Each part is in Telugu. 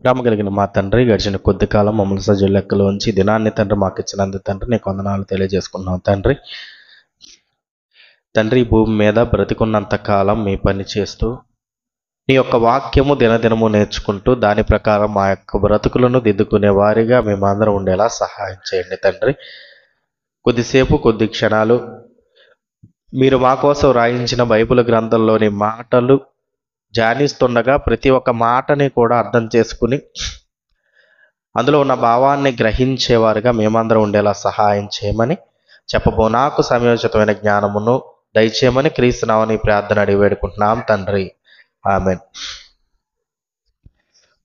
ప్రేమ కలిగిన మా తండ్రి, గడిచిన కొద్ది కాలం మమ్మల్ని సజీవ లెక్కలో ఉంచి దినాన్ని తండ్రి మాకు ఇచ్చినందుకు తండ్రి నీకు వందనాలు తెలియజేసుకున్నాం తండ్రి. తండ్రి, ఈ భూమి మీద బ్రతికున్నంత కాలం మీ పని చేస్తూ నీ యొక్క వాక్యము దినదినము నేర్చుకుంటూ దాని ప్రకారం మా యొక్క బ్రతుకులను దిద్దుకునే వారిగా మేమందరం ఉండేలా సహాయం చేయండి తండ్రి. కొద్దిసేపు కొద్ది క్షణాలు మీరు మా కోసం రాయించిన బైబిల్ గ్రంథంలోని మాటలు ధ్యానిస్తుండగా ప్రతి ఒక్క మాటని కూడా అర్థం చేసుకుని అందులో ఉన్న భావాన్ని గ్రహించేవారుగా మేమందరం ఉండేలా సహాయం చేయమని నాకు సమయోచితమైన జ్ఞానమును దయచేయమని క్రీస్తునామని ప్రార్థన అడిగి వేడుకుంటున్నాం తండ్రి, ఆమేన్.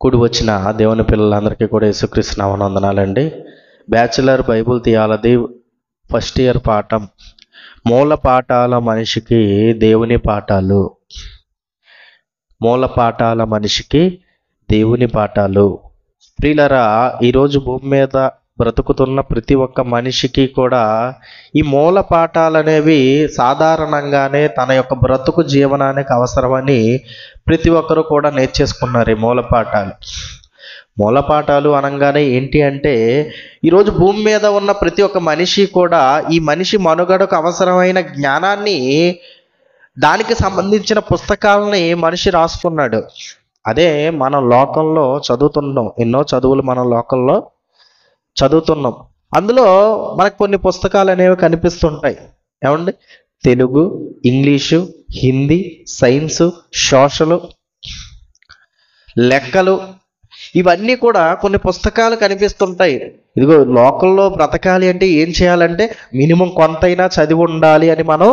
కూడి వచ్చిన దేవుని పిల్లలందరికీ కూడా యేసుక్రీస్తునామమున వందనాలండి. Bachelor Bible theology first year పాఠం, మూల పాఠాల మనిషికి దేవుని పాఠాలు. మూల పాఠాల మనిషికి దేవుని పాఠాలు. ప్రియులరా, ఈరోజు భూమి మీద బ్రతుకుతున్న ప్రతి ఒక్క మనిషికి కూడా ఈ మూల పాఠాలు అనేవి సాధారణంగానే తన యొక్క బ్రతుకు జీవనానికి అవసరమని ప్రతి ఒక్కరు కూడా నేర్చేసుకున్నారు. ఈ మూల పాఠాలు అనగానే ఏంటి అంటే, ఈరోజు భూమి మీద ఉన్న ప్రతి ఒక్క మనిషి కూడా ఈ మనిషి మనుగడకు అవసరమైన జ్ఞానాన్ని, దానికి సంబంధించిన పుస్తకాలని మనిషి రాసుకున్నాడు. అదే మనం లోకంలో చదువుతున్నాం. ఎన్నో చదువులు మనం లోకంలో చదువుతున్నాం. అందులో మనకు కొన్ని పుస్తకాలు అనేవి కనిపిస్తుంటాయి. ఏమండి? Telugu, English, Hindi, science, social, లెక్కలు, ఇవన్నీ కూడా కొన్ని పుస్తకాలు కనిపిస్తుంటాయి. ఇదిగో లోకంలో బ్రతకాలి అంటే ఏం చేయాలంటే మినిమం కొంతైనా చదివి ఉండాలి అని మనం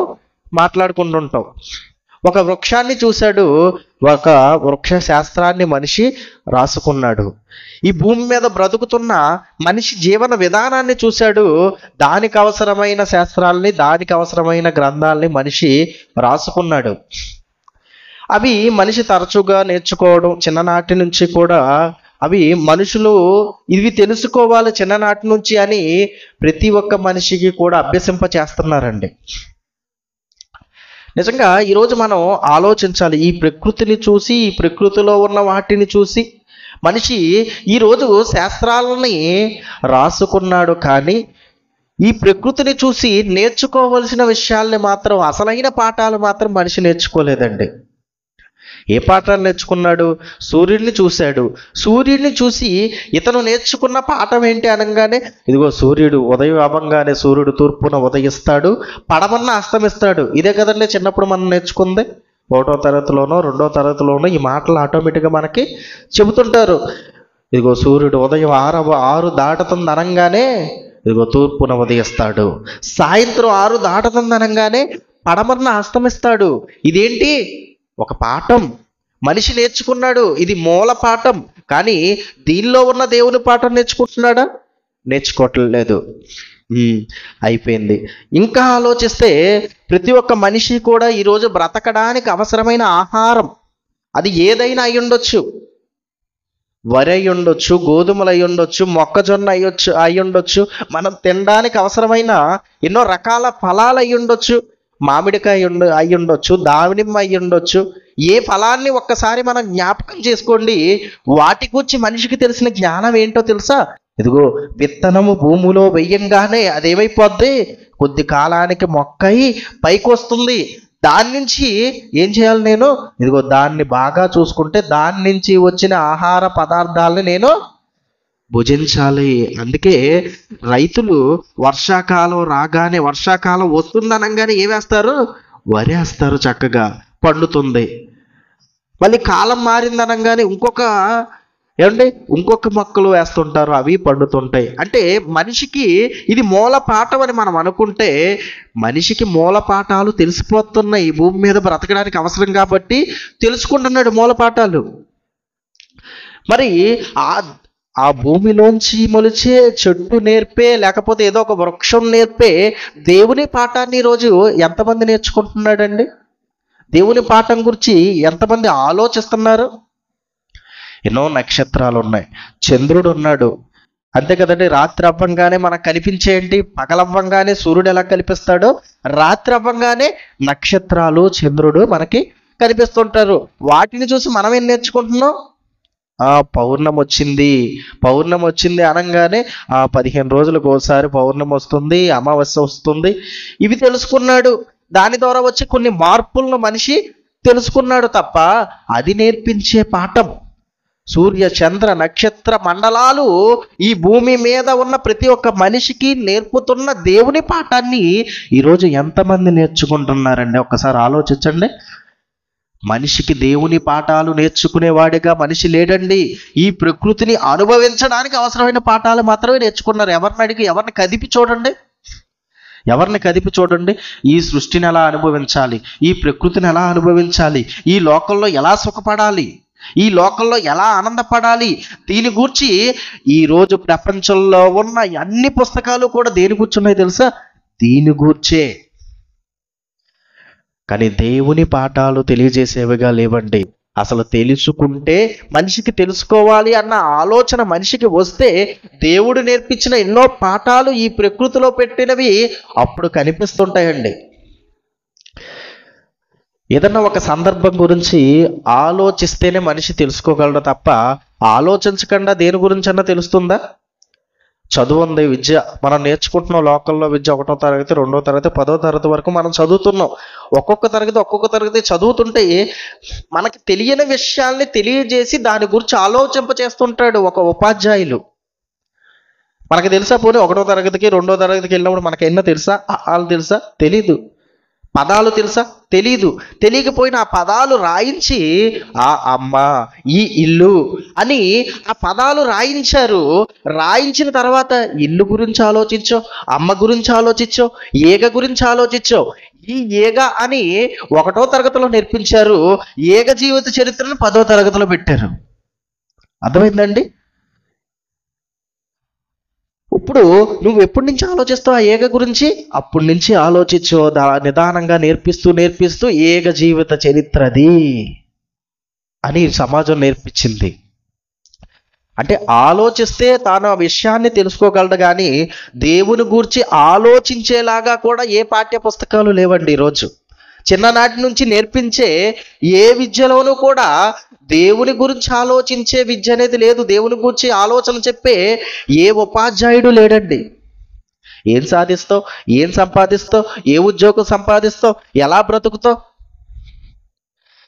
మాట్లాడుకుంటుంటాం. ఒక వృక్షాన్ని చూశాడు, ఒక వృక్ష శాస్త్రాన్ని మనిషి రాసుకున్నాడు. ఈ భూమి మీద బ్రతుకుతున్న మనిషి జీవన విధానాన్ని చూశాడు, దానికి అవసరమైన శాస్త్రాలని, దానికి అవసరమైన గ్రంథాలని మనిషి రాసుకున్నాడు. అవి మనిషి తరచుగా నేర్చుకోవడం, చిన్ననాటి నుంచి కూడా అవి మనుషులు ఇవి తెలుసుకోవాలి చిన్ననాటి నుంచి అని ప్రతి ఒక్క మనిషికి కూడా అభ్యసింప చేస్తున్నారండి. నిజంగా ఈరోజు మనం ఆలోచించాలి. ఈ ప్రకృతిని చూసి, ఈ ప్రకృతిలో ఉన్న వాటిని చూసి మనిషి ఈరోజు శాస్త్రాలని రాసుకున్నాడు, కానీ ఈ ప్రకృతిని చూసి నేర్చుకోవలసిన విషయాల్ని మాత్రం, అసలైన పాఠాలు మాత్రం మనిషి నేర్చుకోలేదండి. ఏ పాఠాలు నేర్చుకున్నాడు? సూర్యుడిని చూశాడు. సూర్యుడిని చూసి ఇతను నేర్చుకున్న పాఠం ఏంటి అనగానే, ఇదిగో సూర్యుడు ఉదయం అవ్వంగానే సూర్యుడు తూర్పున ఉదయిస్తాడు, పడమన్న అస్తమిస్తాడు. ఇదే కదండి చిన్నప్పుడు మనం నేర్చుకుంది. 1వ తరగతిలోనో 2వ తరగతిలోనో ఈ మాటలు ఆటోమేటిక్గా మనకి చెబుతుంటారు. ఇదిగో సూర్యుడు ఉదయం 6 దాటుతుంది అనగానే ఇదిగో తూర్పున ఉదయిస్తాడు, సాయంత్రం 6 దాటుతుంది అనగానే పడమన్న అస్తమిస్తాడు. ఇదేంటి? ఒక పాఠం మనిషి నేర్చుకున్నాడు. ఇది మూల పాఠం. కానీ దీనిలో ఉన్న దేవుని పాఠం నేర్చుకుంటున్నాడా? నేర్చుకోవట్లేదు. అయిపోయింది. ఇంకా ఆలోచిస్తే ప్రతి ఒక్క మనిషి కూడా ఈరోజు బ్రతకడానికి అవసరమైన ఆహారం అది ఏదైనా అయి ఉండొచ్చు. వరి అయి ఉండొచ్చు, గోధుమలు అయి ఉండొచ్చు, మొక్కజొన్న అయి ఉండొచ్చు, మనం తినడానికి అవసరమైన ఎన్నో రకాల ఫలాలు అయి ఉండొచ్చు, మామిడికాయ అయి ఉండొచ్చు, దానిమ్మ అయి ఉండొచ్చు. ఏ ఫలాన్ని ఒక్కసారి మనం జ్ఞాపకం చేసుకోండి, వాటి గురించి మనిషికి తెలిసిన జ్ఞానం ఏంటో తెలుసా? ఇదిగో విత్తనము భూమిలో వెయ్యంగానే అదేమైపోద్ది, కొద్ది కాలానికి మొక్కై పైకి వస్తుంది. దాని నుంచి ఏం చేయాలి నేను? ఇదిగో దాన్ని బాగా చూసుకుంటే దాని నుంచి వచ్చిన ఆహార పదార్థాలని నేను భుజించాలి. అందుకే రైతులు వర్షాకాలం రాగానే, వర్షాకాలం వస్తుందనగానే ఏమేస్తారు? వరి వేస్తారు. చక్కగా పండుతుంది. మళ్ళీ కాలం మారిందనగానే ఇంకొక మొక్కలు వేస్తుంటారు, అవి పండుతుంటాయి. అంటే మనిషికి ఇది మూల పాఠం అని మనం అనుకుంటే, మనిషికి మూల పాఠాలు తెలిసిపోతున్నాయి. ఈ భూమి మీద బ్రతకడానికి అవసరం కాబట్టి తెలుసుకుంటున్నాడు మూల పాఠాలు. మరి ఆ భూమిలోంచి మొలిచే చెట్టు నేర్పే, లేకపోతే ఏదో ఒక వృక్షం నేర్పే దేవుని పాఠాన్ని ఈరోజు ఎంతమంది నేర్చుకుంటున్నాడండి? దేవుని పాఠం గురించి ఎంతమంది ఆలోచిస్తున్నారు? ఎన్నో నక్షత్రాలు ఉన్నాయి, చంద్రుడు ఉన్నాడు, అంతే కదండి. రాత్రి అవ్వంగానే మనకు కనిపించేయండి, పగలవ్వంగానే సూర్యుడు ఎలా కనిపిస్తాడో రాత్రి అవ్వంగానే నక్షత్రాలు, చంద్రుడు మనకి కనిపిస్తుంటారు. వాటిని చూసి మనం ఏం నేర్చుకుంటున్నాం? పౌర్ణమి వచ్చింది, పౌర్ణమి వచ్చింది అనగానే 15 రోజులకు ఒకసారి పౌర్ణమి వస్తుంది, అమావాస్య వస్తుంది, ఇవి తెలుసుకున్నాడు. దాని ద్వారా వచ్చే కొన్ని మార్పులను మనిషి తెలుసుకున్నాడు తప్ప అది నేర్పించే పాఠం, సూర్య చంద్ర నక్షత్ర మండలాలు ఈ భూమి మీద ఉన్న ప్రతి ఒక్క మనిషికి నేర్పుతున్న దేవుని పాఠాన్ని ఈరోజు ఎంతమంది నేర్చుకుంటున్నారండి? ఒక్కసారి ఆలోచించండి. మనిషికి దేవుని పాఠాలు నేర్చుకునేవాడిగా మనిషి లేడండి. ఈ ప్రకృతిని అనుభవించడానికి అవసరమైన పాఠాలు మాత్రమే నేర్చుకున్నారు. ఎవరిని అడిగి, ఎవరిని కదిపి చూడండి, ఎవరిని కదిపి చూడండి. ఈ సృష్టిని ఎలా అనుభవించాలి, ఈ ప్రకృతిని ఎలా అనుభవించాలి, ఈ లోకంలో ఎలా సుఖపడాలి, ఈ లోకంలో ఎలా ఆనందపడాలి, దీని గూర్చి ఈరోజు ప్రపంచంలో ఉన్న అన్ని పుస్తకాలు కూడా దేని కూర్చున్నాయి తెలుసా? దీని గూర్చే. కానీ దేవుని పాఠాలు తెలియజేసేవిగా లేవండి. అసలు తెలుసుకుంటే, మనిషికి తెలుసుకోవాలి అన్న ఆలోచన మనిషికి వస్తే దేవుడు నేర్పించిన ఎన్నో పాఠాలు ఈ ప్రకృతిలో పెట్టినవి అప్పుడు కనిపిస్తుంటాయండి. ఏదన్నా ఒక సందర్భం గురించి ఆలోచిస్తేనే మనిషి తెలుసుకోగలడు తప్ప ఆలోచించకుండా దేని గురించి అన్నా తెలుస్తుందా? చదువు ఉంది, విద్య మనం నేర్చుకుంటున్నాం. లోకల్లో విద్య 1వ తరగతి, 2వ తరగతి, 10వ తరగతి వరకు మనం చదువుతున్నాం. ఒక్కొక్క తరగతి చదువుతుంటే మనకి తెలియని విషయాల్ని తెలియజేసి దాని గురించి ఆలోచింప చేస్తుంటాడు ఒక ఉపాధ్యాయులు. మనకి తెలుసా? పోనీ 1వ తరగతికి 2వ తరగతికి వెళ్ళినప్పుడు మనకి ఎన్నో తెలుసా? వాళ్ళు తెలుసా? తెలీదు. పదాలు తెలుసా? తెలీదు. తెలియకపోయినా ఆ పదాలు రాయించి ఆ అమ్మ, ఈ ఇల్లు అని ఆ పదాలు రాయించారు. రాయించిన తర్వాత ఇల్లు గురించి ఆలోచించో, అమ్మ గురించి ఆలోచించో, ఏగ గురించి ఆలోచించో. ఈ ఏగ అని 1వ తరగతిలో నేర్పించారు, ఏగ జీవిత చరిత్రను 10వ తరగతిలో పెట్టారు. అర్థమైందండి? ఇప్పుడు నువ్వు ఎప్పటి నుంచి ఆలోచిస్తావు ఆ ఏగ గురించి? అప్పటి నుంచి ఆలోచించు. నిదానంగా నేర్పిస్తూ ఏగ జీవిత చరిత్రది అని సమాజం నేర్పించింది. అంటే ఆలోచిస్తే తాను ఆ విషయాన్ని తెలుసుకోగలడు, కానీ దేవుని గూర్చి ఆలోచించేలాగా కూడా ఏ పాఠ్య పుస్తకాలు లేవండి ఈరోజు. చిన్ననాటి నుంచి నేర్పించే ఏ విద్యలోనూ కూడా దేవుని గురించి ఆలోచించే విద్య అనేది లేదు. దేవుని గురించి ఆలోచన చెప్పే ఏ ఉపాధ్యాయుడు లేడండి. ఏం సాధిస్తావు, ఏం సంపాదిస్తావు, ఏ ఉద్యోగం సంపాదిస్తావు, ఎలా బ్రతుకుతావు,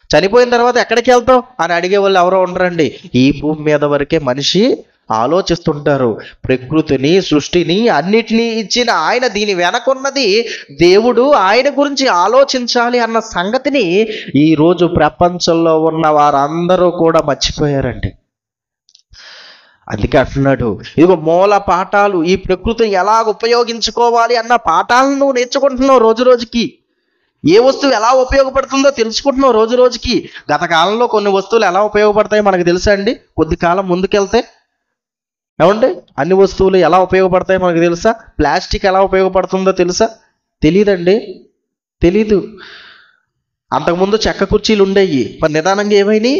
చనిపోయిన తర్వాత ఎక్కడికి వెళ్తావు అని అడిగే వాళ్ళు ఎవరో ఉండరండి. ఈ భూమి మీద వరకే మనిషి ఆలోచిస్తుంటారు. ప్రకృతిని, సృష్టిని అన్నిటినీ ఇచ్చిన ఆయన, దీని వెనకున్నది దేవుడు, ఆయన గురించి ఆలోచించాలి అన్న సంగతిని ఈరోజు ప్రపంచంలో ఉన్న వారందరూ కూడా మర్చిపోయారండి. అందుకే అంటున్నాడు, ఇదిగో మూల పాఠాలు, ఈ ప్రకృతిని ఎలా ఉపయోగించుకోవాలి అన్న పాఠాలను నువ్వు నేర్చుకుంటున్నావు రోజు రోజుకి. ఏ వస్తువు ఎలా ఉపయోగపడుతుందో తెలుసుకుంటున్నావు రోజు రోజుకి. గత కాలంలో కొన్ని వస్తువులు ఎలా ఉపయోగపడతాయో మనకు తెలుసా అండి? కొద్ది కాలం ముందుకెళ్తే ఏమండి అన్ని వస్తువులు ఎలా ఉపయోగపడతాయో మనకు తెలుసా? ప్లాస్టిక్ ఎలా ఉపయోగపడుతుందో తెలుసా? తెలీదండి, తెలీదు. అంతకుముందు చెక్క కుర్చీలు ఉండేవి, మరి నిదానంగా ఏమైనాయి?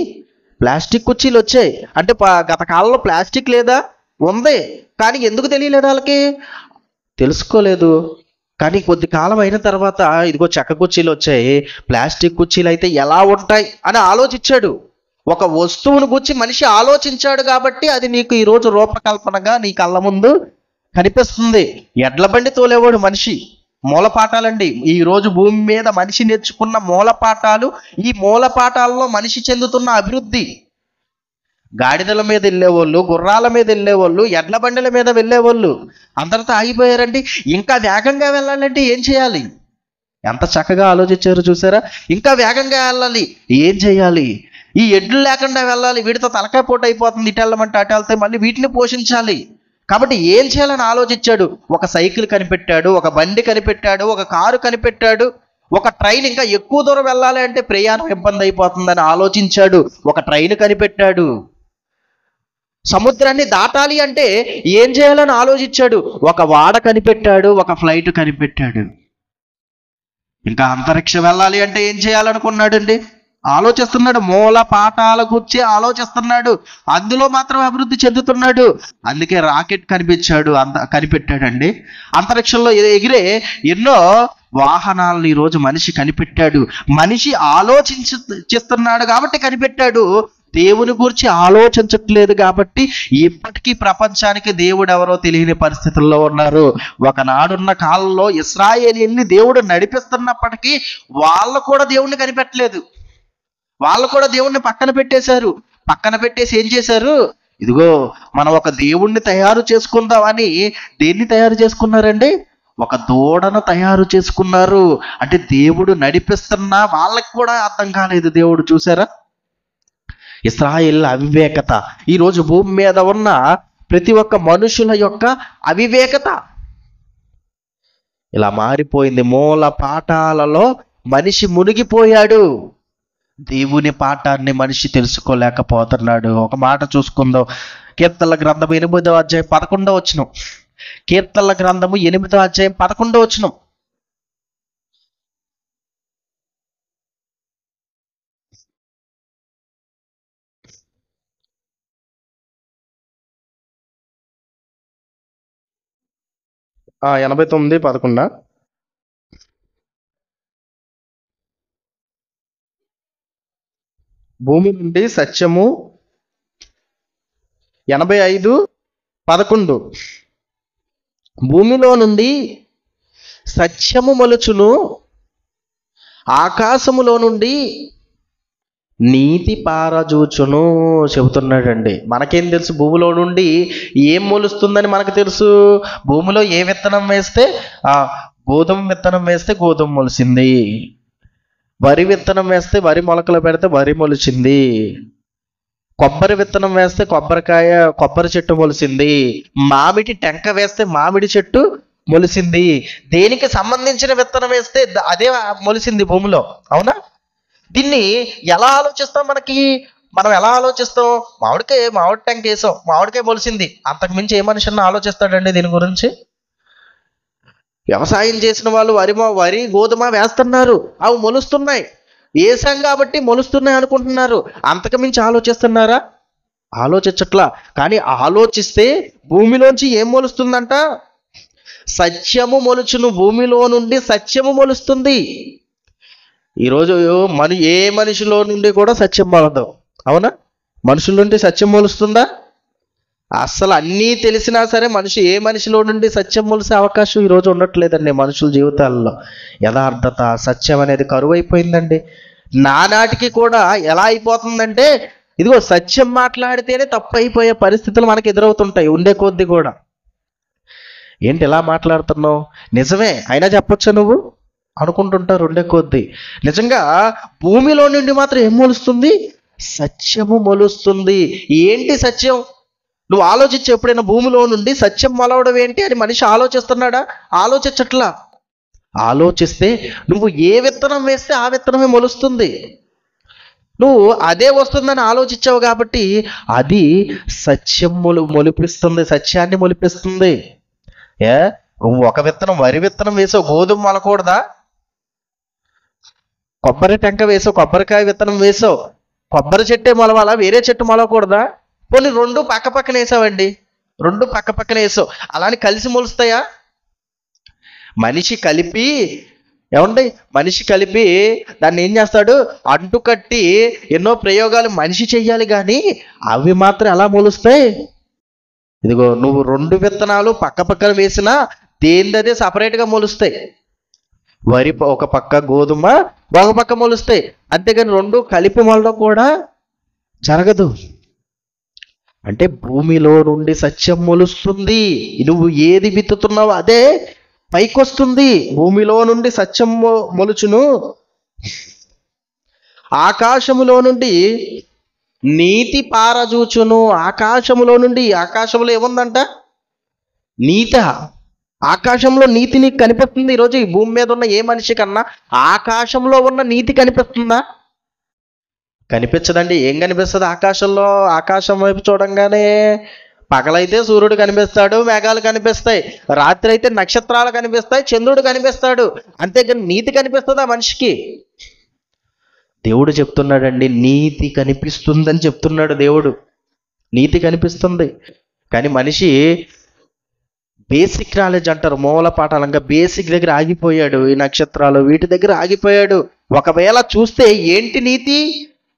ప్లాస్టిక్ కుర్చీలు వచ్చాయి. అంటే గత కాలంలో ప్లాస్టిక్ లేదా? ఉంది, కానీ ఎందుకు తెలియలేదు వాళ్ళకి? తెలుసుకోలేదు. కానీ కొద్ది కాలం అయిన తర్వాత ఇదిగో చెక్క కుర్చీలు వచ్చాయి, ప్లాస్టిక్ కుర్చీలు అయితే ఎలా ఉంటాయి అని ఆలోచించాడు. ఒక వస్తువును గురించి మనిషి ఆలోచించాడు కాబట్టి అది నీకు ఈరోజు రూపకల్పనగా నీ కళ్ళ ముందు కనిపిస్తుంది. ఎడ్ల బండి తోలేవాడు మనిషి. మూల పాఠాలండి ఈరోజు భూమి మీద మనిషి నేర్చుకున్న మూల పాఠాలు. ఈ మూల పాఠాలలో మనిషి చెందుతున్న అభివృద్ధి. గాడిదల మీద వెళ్ళేవాళ్ళు, గుర్రాల మీద వెళ్ళేవాళ్ళు, ఎడ్ల బండిల మీద వెళ్ళేవాళ్ళు అందరితో ఆగిపోయారండి. ఇంకా వేగంగా వెళ్ళాలంటే ఏం చేయాలి? ఎంత చక్కగా ఆలోచించారు చూసారా? ఇంకా వేగంగా వెళ్ళాలి, ఏం చేయాలి? ఈ ఎడ్లు లేకుండా వెళ్ళాలి, వీటితో తలకాయ పోటు అయిపోతుంది, ఇటు వెళ్ళమంటే అటు వెళ్తే మళ్ళీ వీటిని పోషించాలి. కాబట్టి ఏం చేయాలని ఆలోచించాడు. ఒక సైకిల్ కనిపెట్టాడు, ఒక బండి కనిపెట్టాడు, ఒక కారు కనిపెట్టాడు, ఒక ట్రైన్. ఇంకా ఎక్కువ దూరం వెళ్ళాలి అంటే ప్రయాణం ఇబ్బంది అయిపోతుందని ఆలోచించాడు, ఒక ట్రైన్ కనిపెట్టాడు. సముద్రాన్ని దాటాలి అంటే ఏం చేయాలని ఆలోచించాడు, ఒక వాడ కనిపెట్టాడు, ఒక ఫ్లైట్ కనిపెట్టాడు. ఇంకా అంతరిక్షం వెళ్ళాలి అంటే ఏం చేయాలనుకున్నాడండి? ఆలోచిస్తున్నాడు. మూల పాఠాల గురించి ఆలోచిస్తున్నాడు, అందులో మాత్రం అభివృద్ధి చెందుతున్నాడు. అందుకే రాకెట్ కనిపెట్టాడండి. అంతరిక్షంలో ఎగిరే ఎన్నో వాహనాలను ఈరోజు మనిషి కనిపెట్టాడు. మనిషి ఆలోచించేస్తున్నాడు కాబట్టి కనిపెట్టాడు. దేవుని గురించి ఆలోచించట్లేదు కాబట్టి ఇప్పటికీ ప్రపంచానికి దేవుడు ఎవరో తెలియని పరిస్థితుల్లో ఉన్నారు. ఒకనాడున్న కాలంలో ఇశ్రాయేలీయుల్ని దేవుడు నడిపిస్తున్నప్పటికీ వాళ్ళు కూడా దేవుణ్ణి కనిపెట్టలేదు. వాళ్ళు కూడా దేవుణ్ణి పక్కన పెట్టేశారు. పక్కన పెట్టేసి ఏం చేశారు? ఇదిగో మనం ఒక దేవుణ్ణి తయారు చేసుకుందామని దేన్ని తయారు చేసుకున్నారండి? ఒక దూడను తయారు చేసుకున్నారు. అంటే దేవుడు నడిపిస్తున్నా వాళ్ళకి కూడా అర్థం కాలేదు. దేవుడు చూసారా ఇశ్రాయేల్ అవివేకత. ఈరోజు భూమి మీద ఉన్న ప్రతి ఒక్క మనుషుల యొక్క అవివేకత ఇలా మారిపోయింది. మూల పాఠాలలో మనిషి మునిగిపోయాడు. దేవుని పాఠాన్ని మనిషి తెలుసుకోలేకపోతున్నాడు. ఒక మాట చూసుకుందాం. కీర్తనల గ్రంథం 8వ అధ్యాయం 11వ వచనం. కీర్తనల గ్రంథము 8వ అధ్యాయం 11వ వచనం. ఆ 89:11. భూమి నుండి సత్యము 85:11. భూమిలో నుండి సత్యము మొలుచును, ఆకాశములో నుండి నీతి పారజూచును చెబుతున్నాడండి. మనకేం తెలుసు? భూమిలో నుండి ఏం మొలుస్తుందని మనకు తెలుసు. భూమిలో ఏ విత్తనం వేస్తే గోధుమ విత్తనం వేస్తే గోధుమ మొలిసింది. వరి విత్తనం వేస్తే వరి మొలకలు పెడితే వరి మొలిచింది. కొబ్బరి విత్తనం వేస్తే కొబ్బరి చెట్టు మొలిసింది. మామిడి టెంక వేస్తే మామిడి చెట్టు మొలిసింది. దేనికి సంబంధించిన విత్తనం వేస్తే అదే మొలిసింది భూమిలో. అవునా? దీన్ని ఎలా ఆలోచిస్తాం? మనం ఎలా ఆలోచిస్తాం? మామిడి టెంక వేసాం, మామిడికాయ మొలిసింది. అంతకు మించి ఏ మనిషిని ఆలోచిస్తాడండి దీని గురించి? వ్యవసాయం చేసిన వాళ్ళు వరి గోధుమ వేస్తున్నారు, అవి మొలుస్తున్నాయి. వేసాం కాబట్టి మొలుస్తున్నాయి అనుకుంటున్నారు. అంతకు మించి ఆలోచిస్తున్నారా? ఆలోచించట్లా. కానీ ఆలోచిస్తే భూమిలోంచి ఏం మొలుస్తుందంట? సత్యము మొలుచును. భూమిలో నుండి సత్యము మొలుస్తుంది. ఈరోజు ఏ మనిషిలో నుండి కూడా సత్యం మొలదు. అవునా? మనుషుల నుండి సత్యం మొలుస్తుందా? అస్సలు అన్నీ తెలిసినా సరే ఏ మనిషిలో నుండి సత్యం మొలిసే అవకాశం ఈరోజు ఉండట్లేదండి. మనుషుల జీవితాల్లో యథార్థత, సత్యం అనేది కరువైపోయిందండి. నానాటికి కూడా ఎలా అయిపోతుందంటే ఇదిగో సత్యం మాట్లాడితేనే తప్పు అయిపోయే పరిస్థితులు మనకు ఎదురవుతుంటాయి ఉండే కొద్దీ కూడా. ఏంటి ఎలా మాట్లాడుతున్నావు? నిజమే అయినా చెప్పొచ్చా నువ్వు అనుకుంటుంటారు ఉండే కొద్దీ. నిజంగా భూమిలో నుండి మాత్రం ఏం మొలుస్తుంది? సత్యము మొలుస్తుంది. ఏంటి సత్యం? నువ్వు ఆలోచించి ఎప్పుడైనా భూమిలో నుండి సత్యం మొలవడం ఏంటి అని మనిషి ఆలోచిస్తున్నాడా? ఆలోచించట్లా. ఆలోచిస్తే నువ్వు ఏ విత్తనం వేస్తే ఆ విత్తనమే మొలుస్తుంది. నువ్వు అదే వస్తుందని ఆలోచించావు కాబట్టి అది సత్యం మొలిపిస్తుంది, సత్యాన్ని మొలిపిస్తుంది. ఒక విత్తనం వరి విత్తనం వేసావు, గోధుమ మొలకూడదా? కొబ్బరి టెంక వేసావు, కొబ్బరికాయ విత్తనం వేసావు, కొబ్బరి చెట్టే మొలవాలా? వేరే చెట్టు మొలవకూడదా? పోనీ రెండు పక్క పక్కన వేసావండి, రెండు పక్క పక్కన వేసావు, అలాని కలిసి మొలుస్తాయా? మనిషి కలిపి దాన్ని ఏం చేస్తాడు? అంటు కట్టి ఎన్నో ప్రయోగాలు మనిషి చెయ్యాలి, కానీ అవి మాత్రం ఎలా మొలుస్తాయి? ఇదిగో నువ్వు రెండు విత్తనాలు పక్క పక్కన వేసినా దేనిదే సపరేట్గా మొలుస్తాయి. వరి ఒక పక్క, గోధుమ ఒక పక్క మొలుస్తాయి. అంతేగాని రెండు కలిపి మొలడం కూడా జరగదు. అంటే భూమిలో నుండి సత్యం మొలుస్తుంది. నువ్వు ఏది విత్తుతున్నావో అదే పైకొస్తుంది. భూమిలో నుండి సత్యం మొలుచును, ఆకాశములో నుండి నీతి పారజూచును. ఆకాశంలో ఏముందంట? నీత. ఆకాశంలో నీతి నీకు కనిపిస్తుంది. ఈరోజు ఈ భూమి మీద ఉన్న ఏ మనిషి కన్నా ఆకాశంలో ఉన్న నీతి కనిపిస్తుందా? కనిపించదండి. ఏం కనిపిస్తుంది ఆకాశంలో? ఆకాశం వైపు చూడంగానే పగలైతే సూర్యుడు కనిపిస్తాడు, మేఘాలు కనిపిస్తాయి. రాత్రి అయితే నక్షత్రాలు కనిపిస్తాయి, చంద్రుడు కనిపిస్తాడు. అంతేగాని నీతి కనిపిస్తుందా మనిషికి? దేవుడు చెప్తున్నాడండి, నీతి కనిపిస్తుందని చెప్తున్నాడు దేవుడు. నీతి కనిపిస్తుంది. కానీ మనిషి బేసిక్ నాలెడ్జ్ అంటారు, మూల పాఠాలంగా బేసిక్ దగ్గర ఆగిపోయాడు. ఈ నక్షత్రాలు వీటి దగ్గర ఆగిపోయాడు. ఒకవేళ చూస్తే ఏంటి నీతి?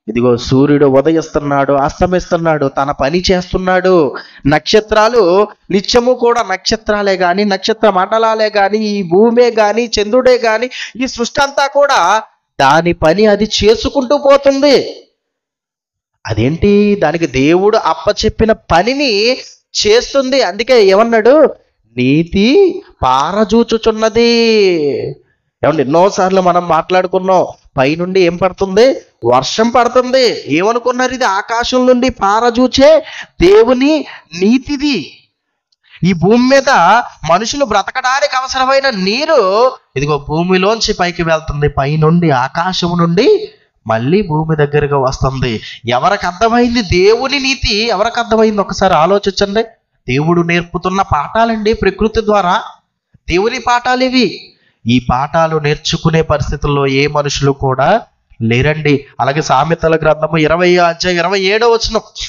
ఇదిగో సూర్యుడు ఉదయిస్తున్నాడు, అస్తమిస్తున్నాడు, తన పని చేస్తున్నాడు. నక్షత్రాలు నిత్యము కూడా నక్షత్రాలే కానీ, నక్షత్ర మండలాలే కానీ, ఈ భూమే కానీ, చంద్రుడే కానీ, ఈ సృష్టి అంతా కూడా దాని పని అది చేసుకుంటూ పోతుంది. అదేంటి, దానికి దేవుడు అప్పచెప్పిన పనిని చేస్తుంది. అందుకే ఏమన్నాడు, నీతి పారజూచుచున్నది. ఏమండి, ఎన్నోసార్లు మనం మాట్లాడుకున్నాం, పైనుండి ఏం పడుతుంది, వర్షం పడుతుంది. ఏమనుకున్నారు, ఇది ఆకాశం నుండి పారజూచే దేవుని నీతిది. ఈ భూమి మీద మనుషులు బ్రతకడానికి అవసరమైన నీరు ఇదిగో భూమిలోంచి పైకి వెళ్తుంది, పైనుండి ఆకాశం నుండి మళ్ళీ భూమి దగ్గరగా వస్తుంది. ఎవరికి అర్థమైంది దేవుని నీతి? ఎవరికి అర్థమైంది ఒకసారి ఆలోచించండి. దేవుడు నేర్పుతున్న పాఠాలండి, ప్రకృతి ద్వారా దేవుని పాఠాలు ఇవి. ఈ పాఠాలు నేర్చుకునే పరిస్థితుల్లో ఏ మనుషులు కూడా లేరండి. అలాగే సామెతల గ్రంథము 20:27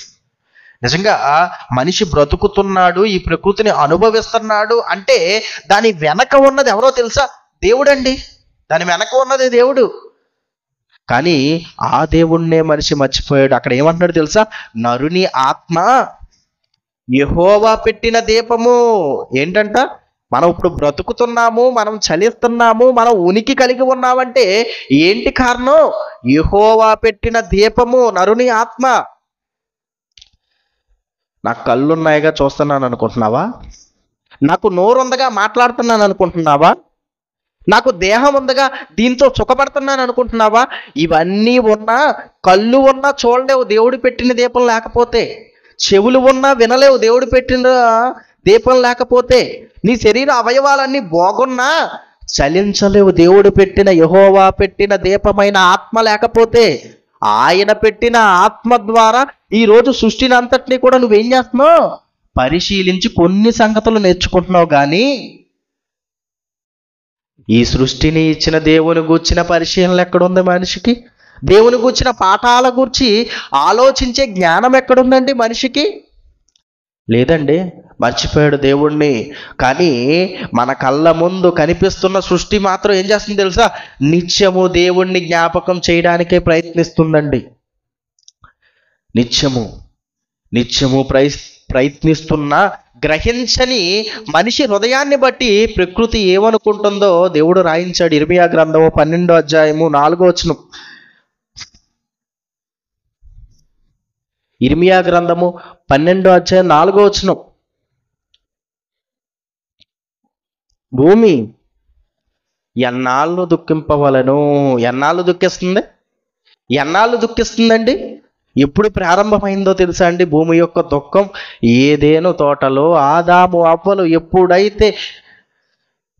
నిజంగా మనిషి బ్రతుకుతున్నాడు, ఈ ప్రకృతిని అనుభవిస్తున్నాడు అంటే దాని వెనక ఉన్నది ఎవరో తెలుసా? దేవుడండి. దాని వెనక ఉన్నది దేవుడు. కానీ ఆ దేవుణ్ణే మనిషి మర్చిపోయాడు. అక్కడ ఏమంటున్నాడు తెలుసా? నరుని ఆత్మ యెహోవా పెట్టిన దీపము. ఏంటంట, మనం ఇప్పుడు బ్రతుకుతున్నాము, మనం చలిస్తున్నాము, మనం ఉనికి కలిగి ఉన్నామంటే ఏంటి కారణం? యెహోవా పెట్టిన దీపము నరుని ఆత్మ. నాకు కళ్ళున్నాయిగా చూస్తున్నాను అనుకుంటున్నావా? నాకు నోరుందగా మాట్లాడుతున్నాను అనుకుంటున్నావా? నాకు దేహం ఉందగా దీంతో సుఖపడుతున్నాను అనుకుంటున్నావా? ఇవన్నీ ఉన్నా, కళ్ళు ఉన్నా చూడలేవు దేవుడు పెట్టిన దీపం లేకపోతే. చెవులు ఉన్నా వినలేవు దేవుడు పెట్టిన దీపం లేకపోతే. నీ శరీర అవయవాలన్నీ బాగున్నా చలించలేవు దేవుడు పెట్టిన, యెహోవా పెట్టిన దీపమైన ఆత్మ లేకపోతే. ఆయన పెట్టిన ఆత్మ ద్వారా ఈరోజు సృష్టిని అంతటినీ కూడా నువ్వేం చేస్తున్నావు? పరిశీలించి కొన్ని సంగతులు నేర్చుకుంటున్నావు. కానీ ఈ సృష్టిని ఇచ్చిన దేవుని గూర్చిన పరిశీలన ఎక్కడుంది మనిషికి? దేవుని గూర్చిన పాఠాల గురించి ఆలోచించే జ్ఞానం ఎక్కడుందండి మనిషికి? లేదండి, మర్చిపోయాడు దేవుణ్ణి. కానీ మన కళ్ళ ముందు కనిపిస్తున్న సృష్టి మాత్రం ఏం చేస్తుంది తెలుసా? నిత్యము దేవుణ్ణి జ్ఞాపకం చేయడానికే ప్రయత్నిస్తుందండి. నిత్యము ప్రయత్నిస్తున్నా గ్రహించని మనిషి హృదయాన్ని బట్టి ప్రకృతి ఏమనుకుంటుందో దేవుడు రాయించాడు. ఇర్మియా గ్రంథము 12:4. ఇర్మియా గ్రంథము 12:4. భూమి ఎన్నాళ్ళు దుఃఖింపవలను? ఎన్నాళ్ళు దుఃఖిస్తుందండి? ఎప్పుడు ప్రారంభమైందో తెలుసా అండి భూమి యొక్క దుఃఖం? ఏదేను తోటలో ఆదాము అవ్వలు ఎప్పుడైతే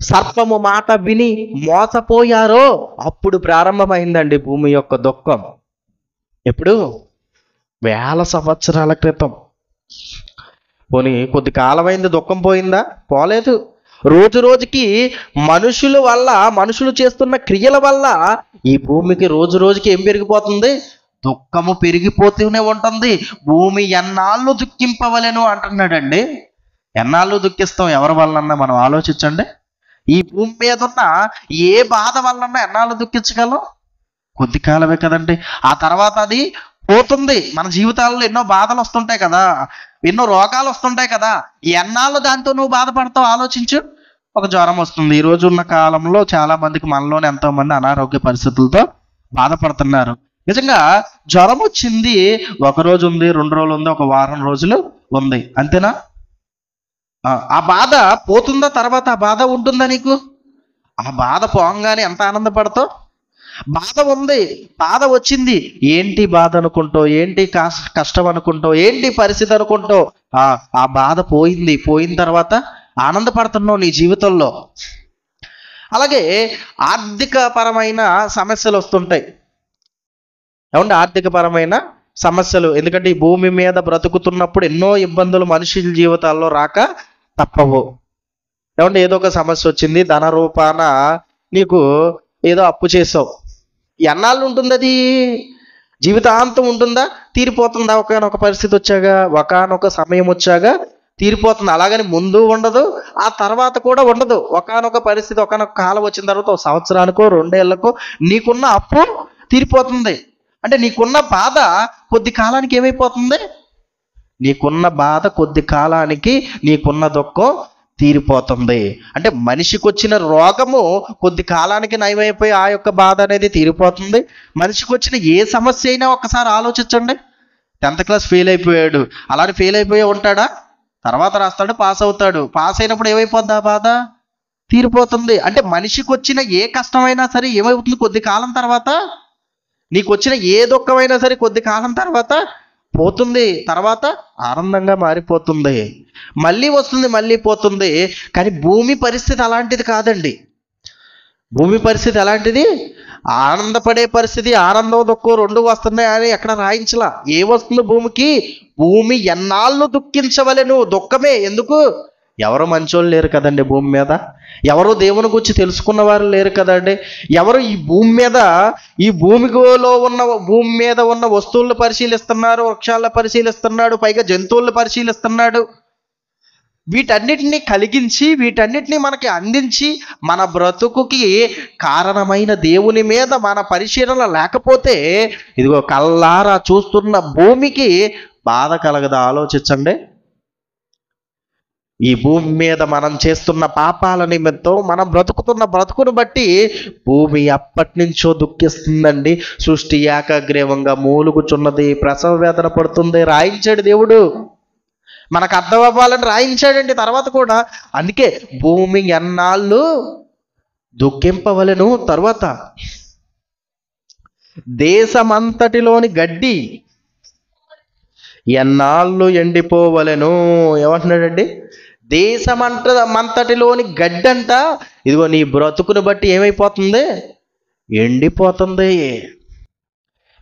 సర్పము మాట విని మోసపోయారో అప్పుడు ప్రారంభమైందండి భూమి యొక్క దుఃఖం. ఎప్పుడు? 1000 సంవత్సరాల క్రితం. పోనీ కొద్ది కాలమైంది, దుఃఖం పోయిందా? పోలేదు. రోజు రోజుకి మనుషులు చేస్తున్న క్రియల వల్ల ఈ భూమికి రోజు రోజుకి ఏం పెరిగిపోతుంది? దుఃఖము పెరిగిపోతూనే ఉంటుంది. భూమి ఎన్నాళ్ళు దుఃఖింపవలెను అంటున్నాడండి. ఎన్నాళ్ళు దుఃఖిస్తాం? ఎవరి వల్లన్నా మనం ఆలోచించండి. ఈ భూమి మీద ఉన్న ఏ బాధ వల్లన్నా ఎన్నాళ్ళు దుఃఖించగలం? కొద్ది కాలమే కదండి. ఆ తర్వాత అది పోతుంది. మన జీవితాల్లో ఎన్నో బాధలు వస్తుంటాయి కదా, ఎన్నో రోగాలు వస్తుంటాయి కదా. ఎన్నాళ్ళు దాంతో నువ్వు బాధపడతావు ఆలోచించు. ఒక జ్వరం వస్తుంది. ఈ రోజు ఉన్న కాలంలో చాలా మందికి, మనలోనే ఎంతో మంది అనారోగ్య పరిస్థితులతో బాధపడుతున్నారు. నిజంగా జ్వరం వచ్చింది, ఒక రోజు ఉంది, 2 రోజులు ఉంది, ఒక వారం రోజులు ఉంది, అంతేనా? ఆ బాధ పోతుందా? తర్వాత ఆ బాధ ఉంటుందా నీకు? ఆ బాధ పోగానే ఎంత ఆనందపడతావు? బాధ ఉంది, బాధ వచ్చింది, ఏంటి బాధ అనుకుంటావు, ఏంటి కష్టం అనుకుంటావు, ఏంటి పరిస్థితి అనుకుంటావు. ఆ బాధ పోయింది. పోయిన తర్వాత ఆనందపడుతున్నావు నీ జీవితంలో. అలాగే ఆర్థికపరమైన సమస్యలు వస్తుంటాయి. ఏమంటే ఆర్థికపరమైన సమస్యలు, ఎందుకంటే ఈ భూమి మీద బ్రతుకుతున్నప్పుడు ఎన్నో ఇబ్బందులు మనుషుల జీవితాల్లో రాక తప్పవు. ఏమంటే ఏదో ఒక సమస్య వచ్చింది, ధన రూపాన నీకు ఏదో అప్పు చేసావు. ఎన్నాళ్ళు ఉంటుంది అది? జీవితాంతం ఉంటుందా? తీరిపోతుందా? ఒకనొక పరిస్థితి వచ్చాగా, ఒకనొక సమయం వచ్చాగా తీరిపోతుంది. అలాగని ముందు ఉండదు, ఆ తర్వాత కూడా ఉండదు. ఒకనొక పరిస్థితి, ఒకనొక కాలం వచ్చిన తర్వాత 1 సంవత్సరానికో 2 ఏళ్లకో నీకున్న అప్పు తీరిపోతుంది. అంటే నీకున్న బాధ కొద్ది కాలానికి ఏమైపోతుంది? నీకున్న బాధ కొద్ది కాలానికి నీకున్న దుఃఖం తీరిపోతుంది. అంటే మనిషికి వచ్చిన రోగము కొద్ది కాలానికి నయమైపోయి ఆ యొక్క బాధ అనేది తీరిపోతుంది. మనిషికి వచ్చిన ఏ సమస్య అయినా ఒక్కసారి ఆలోచించండి. 10th క్లాస్ ఫెయిల్ అయిపోయాడు, అలానే ఫెయిల్ అయిపోయి ఉంటాడా? తర్వాత రాస్తాడు, పాస్ అవుతాడు. పాస్ అయినప్పుడు ఏమైపోద్ది? ఆ బాధ తీరిపోతుంది. అంటే మనిషికి వచ్చిన ఏ కష్టమైనా సరే ఏమవుతుంది? కొద్ది కాలం తర్వాత. నీకు వచ్చిన ఏ దుఃఖమైనా సరే కొద్ది కాలం తర్వాత పోతుంది, తర్వాత ఆనందంగా మారిపోతుంది. మళ్ళీ వస్తుంది, మళ్ళీ పోతుంది. కానీ భూమి పరిస్థితి అలాంటిది కాదండి. భూమి పరిస్థితి ఎలాంటిది? ఆనందపడే పరిస్థితి, ఆనందం దుఃఖం రెండు వస్తున్నాయి అని ఎక్కడ రాయించలా. ఏమొస్తుంది భూమికి? భూమి ఎన్నాళ్ళు దుఃఖించవలెను, దుఃఖమే. ఎందుకు? ఎవరు మంచోళ్ళు లేరు కదండి భూమి మీద. ఎవరు దేవుని గురించి తెలుసుకున్న వారు లేరు కదండి. ఎవరు ఈ భూమి మీద, ఈ భూమి మీద ఉన్న వస్తువులను పరిశీలిస్తున్నారు, వృక్షాలను పరిశీలిస్తున్నాడు, పైగా జంతువులను పరిశీలిస్తున్నాడు. వీటన్నిటిని కలిగించి, వీటన్నిటిని మనకి అందించి, మన బ్రతుకుకి కారణమైన దేవుని మీద మన పరిశీలన లేకపోతే, ఇదిగో కళ్ళారా చూస్తున్న భూమికి బాధ కలగదా? ఆలోచించండి. ఈ భూమి మీద మనం చేస్తున్న పాపాల నిమిత్తం మనం బ్రతుకుతున్న బ్రతుకును బట్టి భూమి అప్పటి నుంచో దుఃఖిస్తుందండి. సృష్టి ఏకగ్రీవంగా మూలుగుచున్నది, ప్రసవ వేదన పడుతుంది. రాయించాడు దేవుడు, మనకు అర్థం అవ్వాలని రాయించాడండి. తర్వాత కూడా అందుకే భూమి ఎన్నాళ్ళు దుఃఖింపవలెను, తర్వాత దేశమంతటిలోని గడ్డి ఎన్నాళ్ళు ఎండిపోవలెను. ఏమంటున్నాడండి? దేశమంతటిలోని గడ్డి అంట ఇదిగో నీ బ్రతుకును బట్టి ఏమైపోతుంది? ఎండిపోతుంది.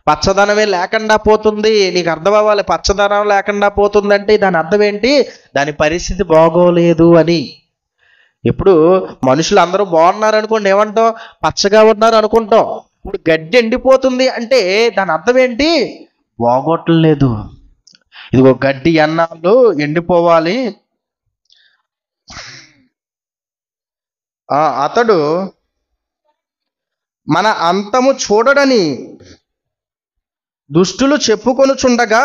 పచ్చదనమే లేకుండా పోతుంది. నీకు అర్థం అవ్వాలి. పచ్చదనం లేకుండా పోతుందంటే దాని అర్థం ఏంటి? దాని పరిస్థితి బాగోలేదు అని. ఇప్పుడు మనుషులు అందరూ బాగున్నారు అనుకోండి, ఏమంటాం? పచ్చగా ఉన్నారు అనుకుంటాం. ఇప్పుడు గడ్డి ఎండిపోతుంది అంటే దాని అర్థం ఏంటి? బాగోట్లేదు. ఇదిగో గడ్డి ఎన్నాళ్ళు ఎండిపోవాలి. అతడు మన అంతము చూడడని దుష్టులు చెప్పుకొనుచుండగా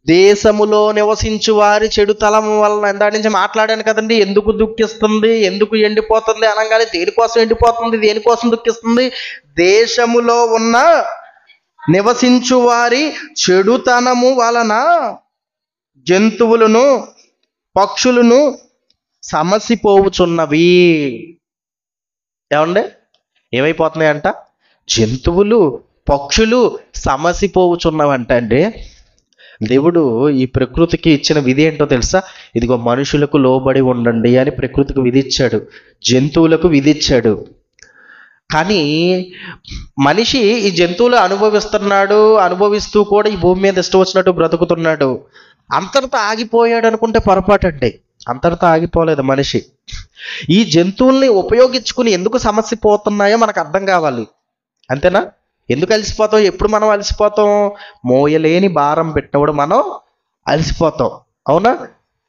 దేశములో నివసించు వారి చెడు తలము వలన, దాని నుంచి మాట్లాడాను కదండి. ఎందుకు దుఃఖిస్తుంది, ఎందుకు ఎండిపోతుంది అనగానే దేనికోసం ఎండిపోతుంది, దేనికోసం దుఃఖిస్తుంది? దేశములో ఉన్న నివసించు వారి చెడుతనము వలన జంతువులను పక్షులను సమసిపోవుచున్నవి. ఏమండి? ఏమైపోతున్నాయంట? జంతువులు పక్షులు సమసిపోవుచున్నవంట అండి. దేవుడు ఈ ప్రకృతికి ఇచ్చిన విధి ఏంటో తెలుసా? ఇదిగో మనుషులకు లోబడి ఉండండి అని ప్రకృతికి విధిచ్చాడు, జంతువులకు విధిచ్చాడు. కానీ మనిషి ఈ జంతువులు అనుభవిస్తూ కూడా ఈ భూమి మీద ఇష్టం వచ్చినట్టు బ్రతుకుతున్నాడు. అంతటితో ఆగిపోయాడు అనుకుంటే పొరపాటు అండి. అంతటితో ఆగిపోలేదు మనిషి. ఈ జంతువుల్ని ఉపయోగించుకుని ఎందుకు సమస్య పోతున్నాయో మనకు అర్థం కావాలి. అంతేనా? ఎందుకు అలసిపోతాం? ఎప్పుడు మనం అలసిపోతాం? మోయలేని భారం పెట్టినప్పుడు మనం అలసిపోతాం. అవునా?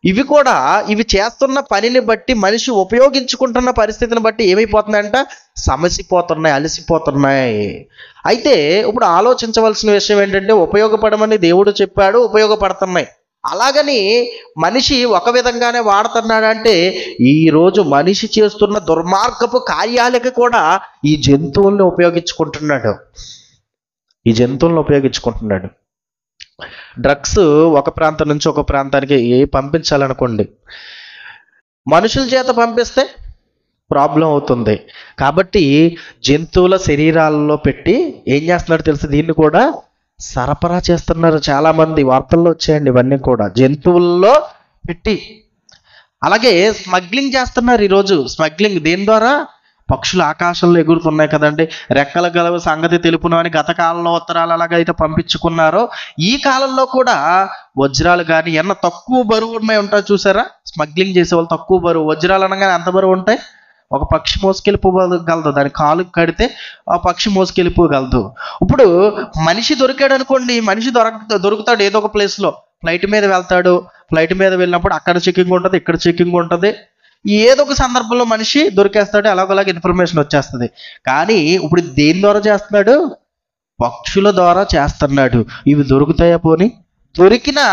ఇవి చేస్తున్న పనిని బట్టి, మనిషి ఉపయోగించుకుంటున్న పరిస్థితిని బట్టి ఏమైపోతున్నాయంట? సమసిపోతున్నాయి, అలసిపోతున్నాయి. అయితే ఇప్పుడు ఆలోచించవలసిన విషయం ఏంటంటే, ఉపయోగపడమని దేవుడు చెప్పాడు, ఉపయోగపడుతున్నాయి. అలాగని మనిషి ఒక విధంగానే వాడుతున్నాడంటే, ఈరోజు మనిషి చేస్తున్న దుర్మార్గపు కార్యాలకి కూడా ఈ జంతువుల్ని ఉపయోగించుకుంటున్నాడు. డ్రగ్స్ ఒక ప్రాంతం నుంచి ఒక ప్రాంతానికి పంపించాలనుకోండి, మనుషుల చేత పంపిస్తే ప్రాబ్లం అవుతుంది. కాబట్టి జంతువుల శరీరాలలో పెట్టి ఏం చేస్తున్నాడు తెలుసు? దీన్ని కూడా సరఫరా చేస్తున్నారు చాలామంది. వార్తల్లో వచ్చాయండి ఇవన్నీ కూడా. జంతువుల్లో పెట్టి అలాగే స్మగ్లింగ్ చేస్తున్నారు ఈరోజు. స్మగ్లింగ్ దేని ద్వారా? పక్షులు ఆకాశంలో ఎగురుతున్నాయి కదండి, రెక్కల గలవ సంగతి తెలుపును అని గత కాలంలో ఉత్తరాలు అలాగైతే పంపించుకున్నారో, ఈ కాలంలో కూడా వజ్రాలు కానీ ఎన్న తక్కువ బరువు ఉన్నాయి ఉంటాయి చూసారా? స్మగ్లింగ్ చేసే వాళ్ళు తక్కువ బరువు. వజ్రాలు అనగానే ఎంత బరువు ఉంటాయి? ఒక పక్షి మోసుకెళ్ళిపోగలదు. దాని కాలు కడితే ఆ పక్షి మోసుకెళ్ళిపోగలదు. ఇప్పుడు మనిషి దొరికాడు అనుకోండి, మనిషి దొరుకుతాడు ఏదో ఒక ప్లేస్లో. ఫ్లైట్ మీద వెళ్తాడు. ఫ్లైట్ మీద వెళ్ళినప్పుడు అక్కడ చెకింగ్ ఉంటుంది, ఇక్కడ చెకింగ్ ఉంటుంది. ఏదో ఒక సందర్భంలో మనిషి దొరికేస్తాడు, అలాగోలాగా ఇన్ఫర్మేషన్ వచ్చేస్తుంది. కానీ ఇప్పుడు దేని ద్వారా చేస్తున్నాడు? పక్షుల ద్వారా చేస్తున్నాడు. ఇవి దొరుకుతాయా? పోని దొరికినా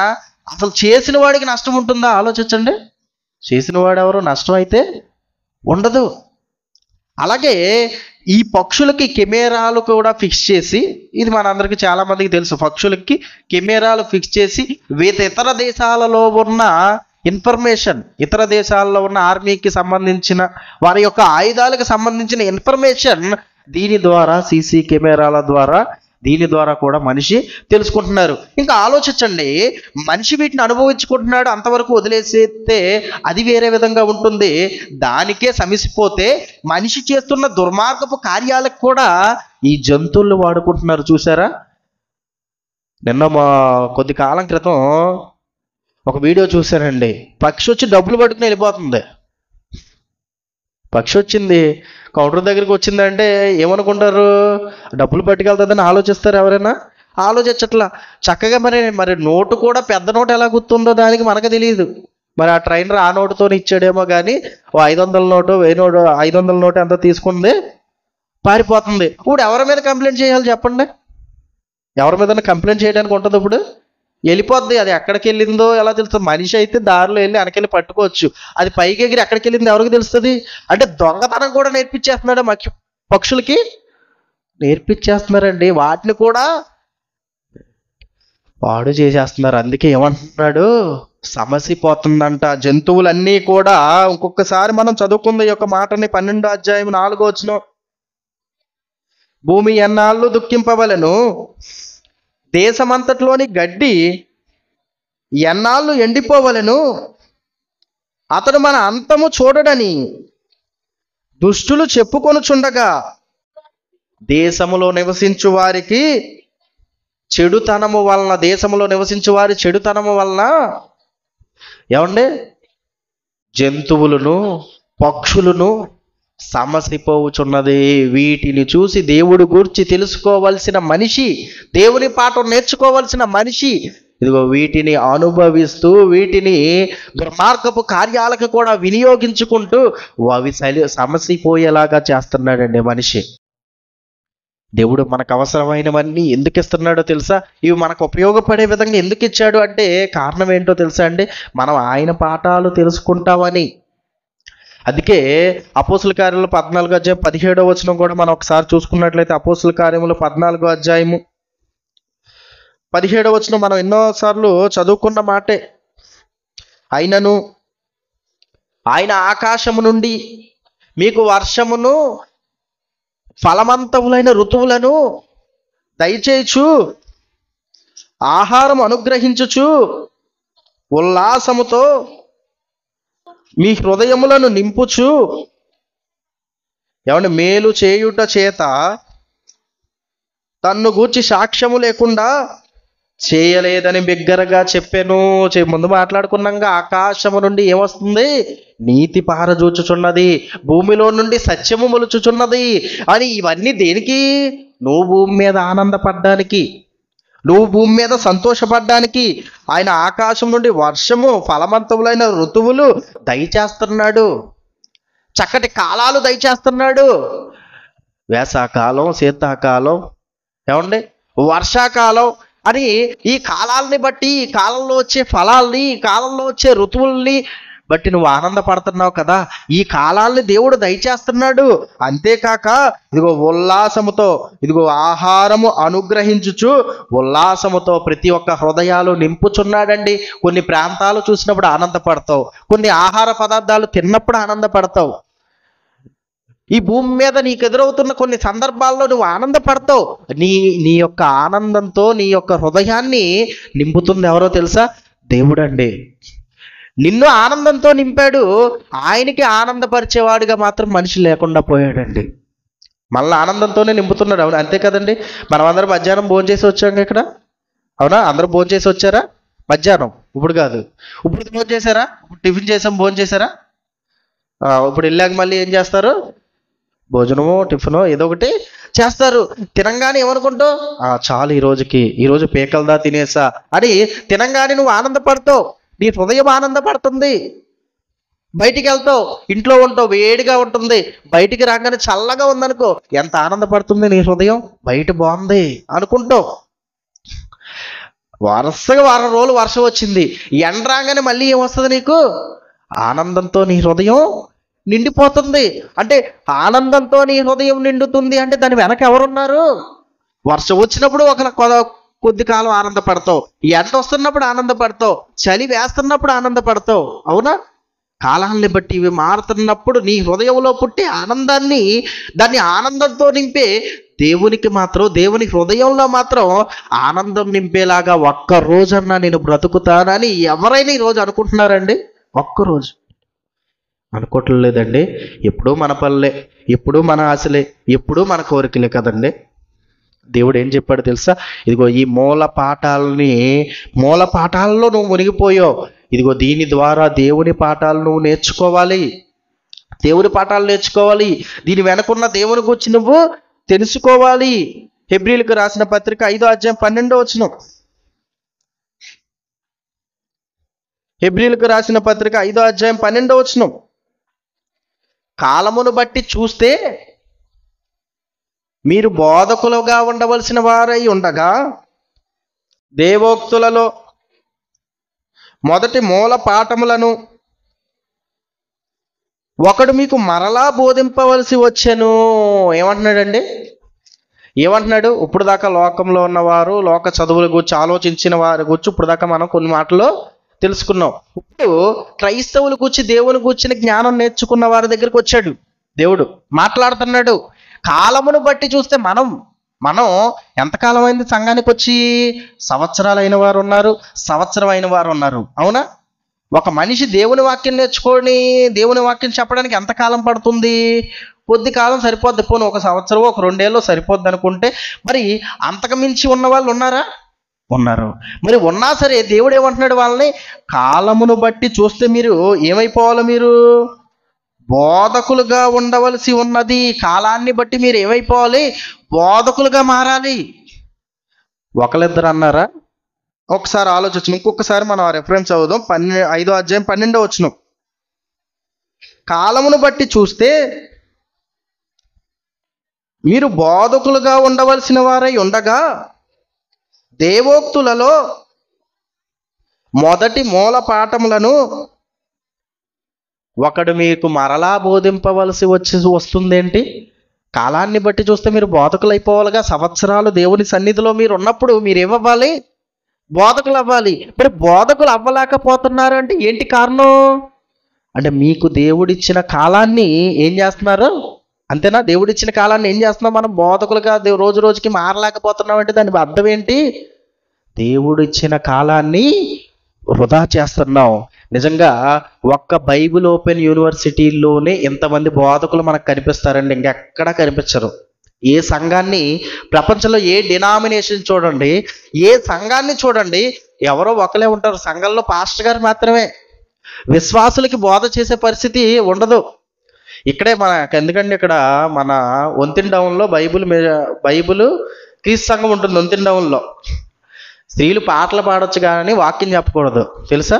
అసలు చేసిన వాడికి నష్టం ఉంటుందా? ఆలోచించండి. చేసిన వాడెవరు? నష్టం అయితే ఉండదు. అలాగే ఈ పక్షులకి కెమెరాలు కూడా ఫిక్స్ చేసి, ఇది మనందరికీ చాలా మందికి తెలుసు, పక్షులకి కెమెరాలు ఫిక్స్ చేసి ఇతర దేశాలలో ఉన్న ఇన్ఫర్మేషన్, ఇతర దేశాల్లో ఉన్న ఆర్మీకి సంబంధించిన వారి యొక్క ఆయుధాలకు సంబంధించిన ఇన్ఫర్మేషన్ దీని ద్వారా, సీసీ కెమెరాల ద్వారా, దీని ద్వారా కూడా మనిషి తెలుసుకుంటున్నారు. ఇంకా ఆలోచించండి, మనిషి వీటిని అనుభవించుకుంటున్నాడు, అంతవరకు వదిలేసేస్తే అది వేరే విధంగా ఉంటుంది. దానికే సమిసిపోతే మనిషి చేస్తున్న దుర్మార్గపు కార్యాలకు కూడా ఈ జంతువులు వాడుకుంటున్నారు. చూసారా? నిన్న కొద్ది కాలం క్రితం ఒక వీడియో చూశానండి. పక్షి వచ్చి డబ్బులు పట్టుకుని వెళ్ళిపోతుంది. పక్షి వచ్చింది, కౌంటర్ దగ్గరికి వచ్చిందంటే ఏమనుకుంటారు? డబ్బులు పట్టుకెళ్తుందని ఆలోచిస్తారు ఎవరైనా? ఆలోచించట్లా. చక్కగా మరి నోటు కూడా పెద్ద నోటు ఎలా గుర్తుందో దానికి మనకు తెలియదు. మరి ఆ ట్రైనర్ ఆ నోటుతో ఇచ్చాడేమో కానీ ఓ 500 నోటు, 1000 నోటు, 500 నోటు ఎంత తీసుకుంది, పారిపోతుంది. ఇప్పుడు ఎవరి మీద కంప్లైంట్ చేయాలి చెప్పండి? ఎవరి మీద కంప్లైంట్ చేయడానికి ఉంటుంది? ఇప్పుడు వెళ్ళిపోద్ది. అది ఎక్కడికి వెళ్ళిందో ఎలా తెలుస్తుంది? మనిషి అయితే దారిలో వెళ్ళి వెనకెళ్ళి పట్టుకోవచ్చు, అది పైకి ఎగిరి ఎక్కడికి వెళ్ళింది ఎవరికి తెలుస్తుంది? అంటే దొంగతనం కూడా నేర్పించేస్తున్నాడు పక్షులకి, నేర్పించేస్తున్నారండి. వాటిని కూడా పాడు చేసేస్తున్నారు. అందుకే ఏమంటున్నాడు? సమసిపోతుందంట జంతువులన్నీ కూడా. ఇంకొకసారి మనం చదువుకుంది ఈ యొక్క మాటని 12వ అధ్యాయం 4వ వచనం. భూమి ఎన్నాళ్ళు దుఃఖింపవలెను, దేశమంతట్లోని గడ్డి ఎన్నాళ్ళు ఎండిపోవలెను, అతడు మన అంతము చూడడని దుష్టులు చెప్పుకొనుచుండగా దేశములో నివసించు వారికి చెడుతనము వలన, దేశంలో నివసించు వారి చెడుతనము వలన ఏమండి జంతువులను, పక్షులను సమసిపోవుచున్నది. వీటిని చూసి దేవుడు గూర్చి తెలుసుకోవలసిన మనిషి, దేవుని పాఠం నేర్చుకోవలసిన మనిషి ఇదిగో వీటిని అనుభవిస్తూ, వీటిని దుర్మార్గపు కార్యాలకు కూడా వినియోగించుకుంటూ అవి సమసిపోయేలాగా చేస్తున్నాడండి మనిషి. దేవుడు మనకు అవసరమైనవన్నీ ఎందుకు ఇస్తున్నాడో తెలుసా? ఇవి మనకు ఉపయోగపడే విధంగా ఎందుకు ఇచ్చాడు అంటే కారణం ఏంటో తెలుసా అండి? మనం ఆయన పాఠాలు తెలుసుకుంటామని. అందుకే అపోస్తుల కార్యములు 14వ అధ్యాయం 17వ వచనం కూడా మనం ఒకసారి చూసుకున్నట్లయితే, అపోస్తుల కార్యములు 14వ అధ్యాయము 17వ వచనం మనం ఎన్నోసార్లు చదువుకున్న మాటే. అయినను ఆయన ఆకాశము నుండి మీకు వర్షమును ఫలవంతములైన ఋతువులను దయచేయచ్చు, ఆహారం అనుగ్రహించుచు ఉల్లాసముతో మీ హృదయములను నింపుచు, ఏమంటే మేలు చేయుట చేత తన్ను గూర్చి సాక్ష్యము లేకుండా చేయలేదని బిగ్గరగా చెప్పాను. ముందు మాట్లాడుకున్నాగా ఆకాశము నుండి ఏమొస్తుంది? నీతి పారజూచుచున్నది, భూమిలో నుండి సత్యము మొలుచుచున్నది అని. ఇవన్నీ దేనికి? నువ్వు భూమి మీద ఆనందపడ్డానికి, నువ్వు భూమి మీద సంతోషపడ్డానికి ఆయన ఆకాశం నుండి వర్షము, ఫలవంతములైన ఋతువులు దయచేస్తున్నాడు. చక్కటి కాలాలు దయచేస్తున్నాడు. వేసవకాలం, శీతాకాలం, ఏమండి వర్షాకాలం అని ఈ కాలాలని బట్టి, ఈ కాలంలో వచ్చే ఫలాల్ని, ఈ కాలంలో వచ్చే ఋతువుల్ని బట్టి నువ్వు ఆనందపడుతున్నావు కదా. ఈ కాలాల్ని దేవుడు దయచేస్తున్నాడు. అంతేకాక ఇదిగో ఉల్లాసముతో, ఇదిగో ఆహారము అనుగ్రహించుచు ఉల్లాసముతో ప్రతి ఒక్క హృదయాలు నింపుచున్నాడండి. కొన్ని ప్రాంతాలు చూసినప్పుడు ఆనందపడతావు, కొన్ని ఆహార పదార్థాలు తిన్నప్పుడు ఆనందపడతావు. ఈ భూమి మీద నీకు ఎదురవుతున్న కొన్ని సందర్భాల్లో నువ్వు ఆనందపడతావు. నీ యొక్క ఆనందంతో నీ యొక్క హృదయాన్ని నింపుతుంది ఎవరో తెలుసా? దేవుడండి. నిన్ను ఆనందంతో నింపాడు. ఆయనకి ఆనందపరిచేవాడిగా మాత్రం మనిషి లేకుండా పోయాడండి. మళ్ళీ ఆనందంతోనే నింపుతున్నాడు. అవును, అంతే కదండి. మనం అందరం మధ్యాహ్నం భోజనం చేసి వచ్చాం ఇక్కడ, అవునా? అందరూ భోజనం చేసి వచ్చారా? మధ్యాహ్నం, ఇప్పుడు కాదు, ఇప్పుడు భోజనం చేశారా? ఇప్పుడు టిఫిన్ చేసాం, భోజనం చేశారా? ఇప్పుడు వెళ్ళాక మళ్ళీ ఏం చేస్తారు? భోజనమో టిఫినో ఏదో ఒకటి చేస్తారు. తినంగానే ఏమనుకుంటావు? చాలు ఈరోజు పేకలదా తినేసా అని తినంగానే నువ్వు ఆనందపడతావు. నీ హృదయం ఆనందపడుతుంది. బయటికి వెళ్తావు, ఇంట్లో ఉంటావు, వేడిగా ఉంటుంది, బయటికి రాగానే చల్లగా ఉందనుకో, ఎంత ఆనందపడుతుంది నీ హృదయం. బయట బాగుంది అనుకుంటావు. వరుసగా వారం రోజులు వర్షం వచ్చింది, ఎండ రాగానే మళ్ళీ ఏమొస్తుంది నీకు? ఆనందంతో నీ హృదయం నిండిపోతుంది. అంటే ఆనందంతో నీ హృదయం నిండుతుంది అంటే దాని వెనక ఎవరున్నారు? వర్షం వచ్చినప్పుడు కొద్ది కాలం ఆనందపడతావు, ఎండ వస్తున్నప్పుడు ఆనందపడతావు, చలి వేస్తున్నప్పుడు ఆనందపడతావు. అవునా? కాలాన్ని బట్టి ఇవి మారుతున్నప్పుడు నీ హృదయంలో పుట్టే ఆనందాన్ని, దాన్ని ఆనందంతో నింపే దేవునికి మాత్రం, దేవుని హృదయంలో మాత్రం ఆనందం నింపేలాగా ఒక్క రోజన్నా నేను బ్రతుకుతానని ఎవరైనా ఈరోజు అనుకుంటున్నారండి? ఒక్కరోజు అనుకోవట్లేదండి. ఎప్పుడూ మన పనులే, ఎప్పుడూ మన ఆశలే, ఎప్పుడూ మన కోరికలే కదండి. దేవుడు ఏం చెప్పాడు తెలుసా? ఇదిగో ఈ మూల పాఠాలలో నువ్వు మునిగిపోయావు. ఇదిగో దీని ద్వారా దేవుని పాఠాలు నువ్వు నేర్చుకోవాలి. దేవుని పాఠాలు నేర్చుకోవాలి. దీని వెనకున్న దేవుని గురించి నువ్వు తెలుసుకోవాలి. హెబ్రీయులకు రాసిన పత్రిక 5వ అధ్యాయం 12వ వచనం. హెబ్రీయులకు రాసిన పత్రిక 5వ అధ్యాయం 12వ వచనం. కాలమును బట్టి చూస్తే మీరు బోధకులుగా ఉండవలసిన వారై ఉండగా దేవోక్తులలో మొదటి మూల పాఠములను ఒకడు మీకు మరలా బోధింపవలసి వచ్చెను. ఏమంటున్నాడండి? ఏమంటున్నాడు? ఇప్పుడు దాకా లోకంలో ఉన్నవారు, లోక చదువుల గురించి ఆలోచించిన వారి గురించి ఇప్పుడు దాకా మనం కొన్ని మాటలు తెలుసుకున్నాం. ఇప్పుడు క్రైస్తవుల గురించి, దేవుని గురించిన జ్ఞానం నేర్చుకున్న వారి దగ్గరికి వచ్చాడు దేవుడు, మాట్లాడుతున్నాడు. కాలమును బట్టి చూస్తే మనం ఎంతకాలం అయింది సంఘానికి వచ్చి? సంవత్సరాలు అయిన వారు ఉన్నారు, సంవత్సరం అయిన వారు ఉన్నారు. అవునా? ఒక మనిషి దేవుని వాక్యం నేర్చుకొని దేవుని వాక్యం చెప్పడానికి ఎంతకాలం పడుతుంది? కొద్ది కాలం సరిపోద్ది. పోను ఒక సంవత్సరం, ఒక 2 ఏళ్ళు సరిపోద్ది అనుకుంటే, మరి అంతకు మించి ఉన్న వాళ్ళు ఉన్నారా? ఉన్నారు. మరి ఉన్నా సరే దేవుడు ఏమంటున్నాడు వాళ్ళని? కాలమును బట్టి చూస్తే మీరు ఏమైపోవాలి? మీరు బోధకులుగా ఉండవలసి ఉన్నది. కాలాన్ని బట్టి మీరు ఏమైపోవాలి? బోధకులుగా మారాలి. ఒకళ్ళిద్దరు అన్నారా? ఒకసారి ఆలోచించు. ఇంకొకసారి మనం ఆ రెఫరెన్స్ చదువుదాం. 5వ అధ్యాయం 12వ వచనం. కాలమును బట్టి చూస్తే మీరు బోధకులుగా ఉండవలసిన వారై ఉండగా దేవోక్తులలో మొదటి మూల పాఠములను ఒకడు మీకు మరలా బోధింపవలసి వస్తుందేంటి? కాలాన్ని బట్టి చూస్తే మీరు బోధకులు అయిపోవాలిగా. సంవత్సరాలు దేవుని సన్నిధిలో మీరు ఉన్నప్పుడు మీరు ఏమవ్వాలి? బోధకులు అవ్వాలి. మరి బోధకులు అవ్వలేకపోతున్నారు అంటే ఏంటి కారణం? అంటే మీకు దేవుడిచ్చిన కాలాన్ని ఏం చేస్తున్నారు? అంతేనా? దేవుడిచ్చిన కాలాన్ని ఏం చేస్తున్నాం మనం? బోధకులుగా రోజు రోజుకి మారలేకపోతున్నాం అంటే దాని అర్థం ఏంటి? దేవుడిచ్చిన కాలాన్ని వృధా చేస్తున్నాం. నిజంగా ఒక్క బైబిల్ ఓపెన్ యూనివర్సిటీలోనే ఎంతమంది బోధకులు మనకు కనిపిస్తారండి, ఇంకెక్కడా కనిపించరు. ఏ సంఘాన్ని, ప్రపంచంలో ఏ డినామినేషన్ చూడండి, ఏ సంఘాన్ని చూడండి, ఎవరో ఒకలే ఉంటారు. సంఘంలో పాస్టర్ గారు మాత్రమే. విశ్వాసులకి బోధ చేసే పరిస్థితి ఉండదు. ఇక్కడే ఎందుకంటే ఇక్కడ మన వంతిన్ డౌన్లో బైబిల్ క్రీస్తు సంఘం ఉంటుంది. వంతిన్ డౌన్లో స్త్రీలు పాటలు పాడొచ్చు కానీ వాక్యం చెప్పకూడదు, తెలుసా?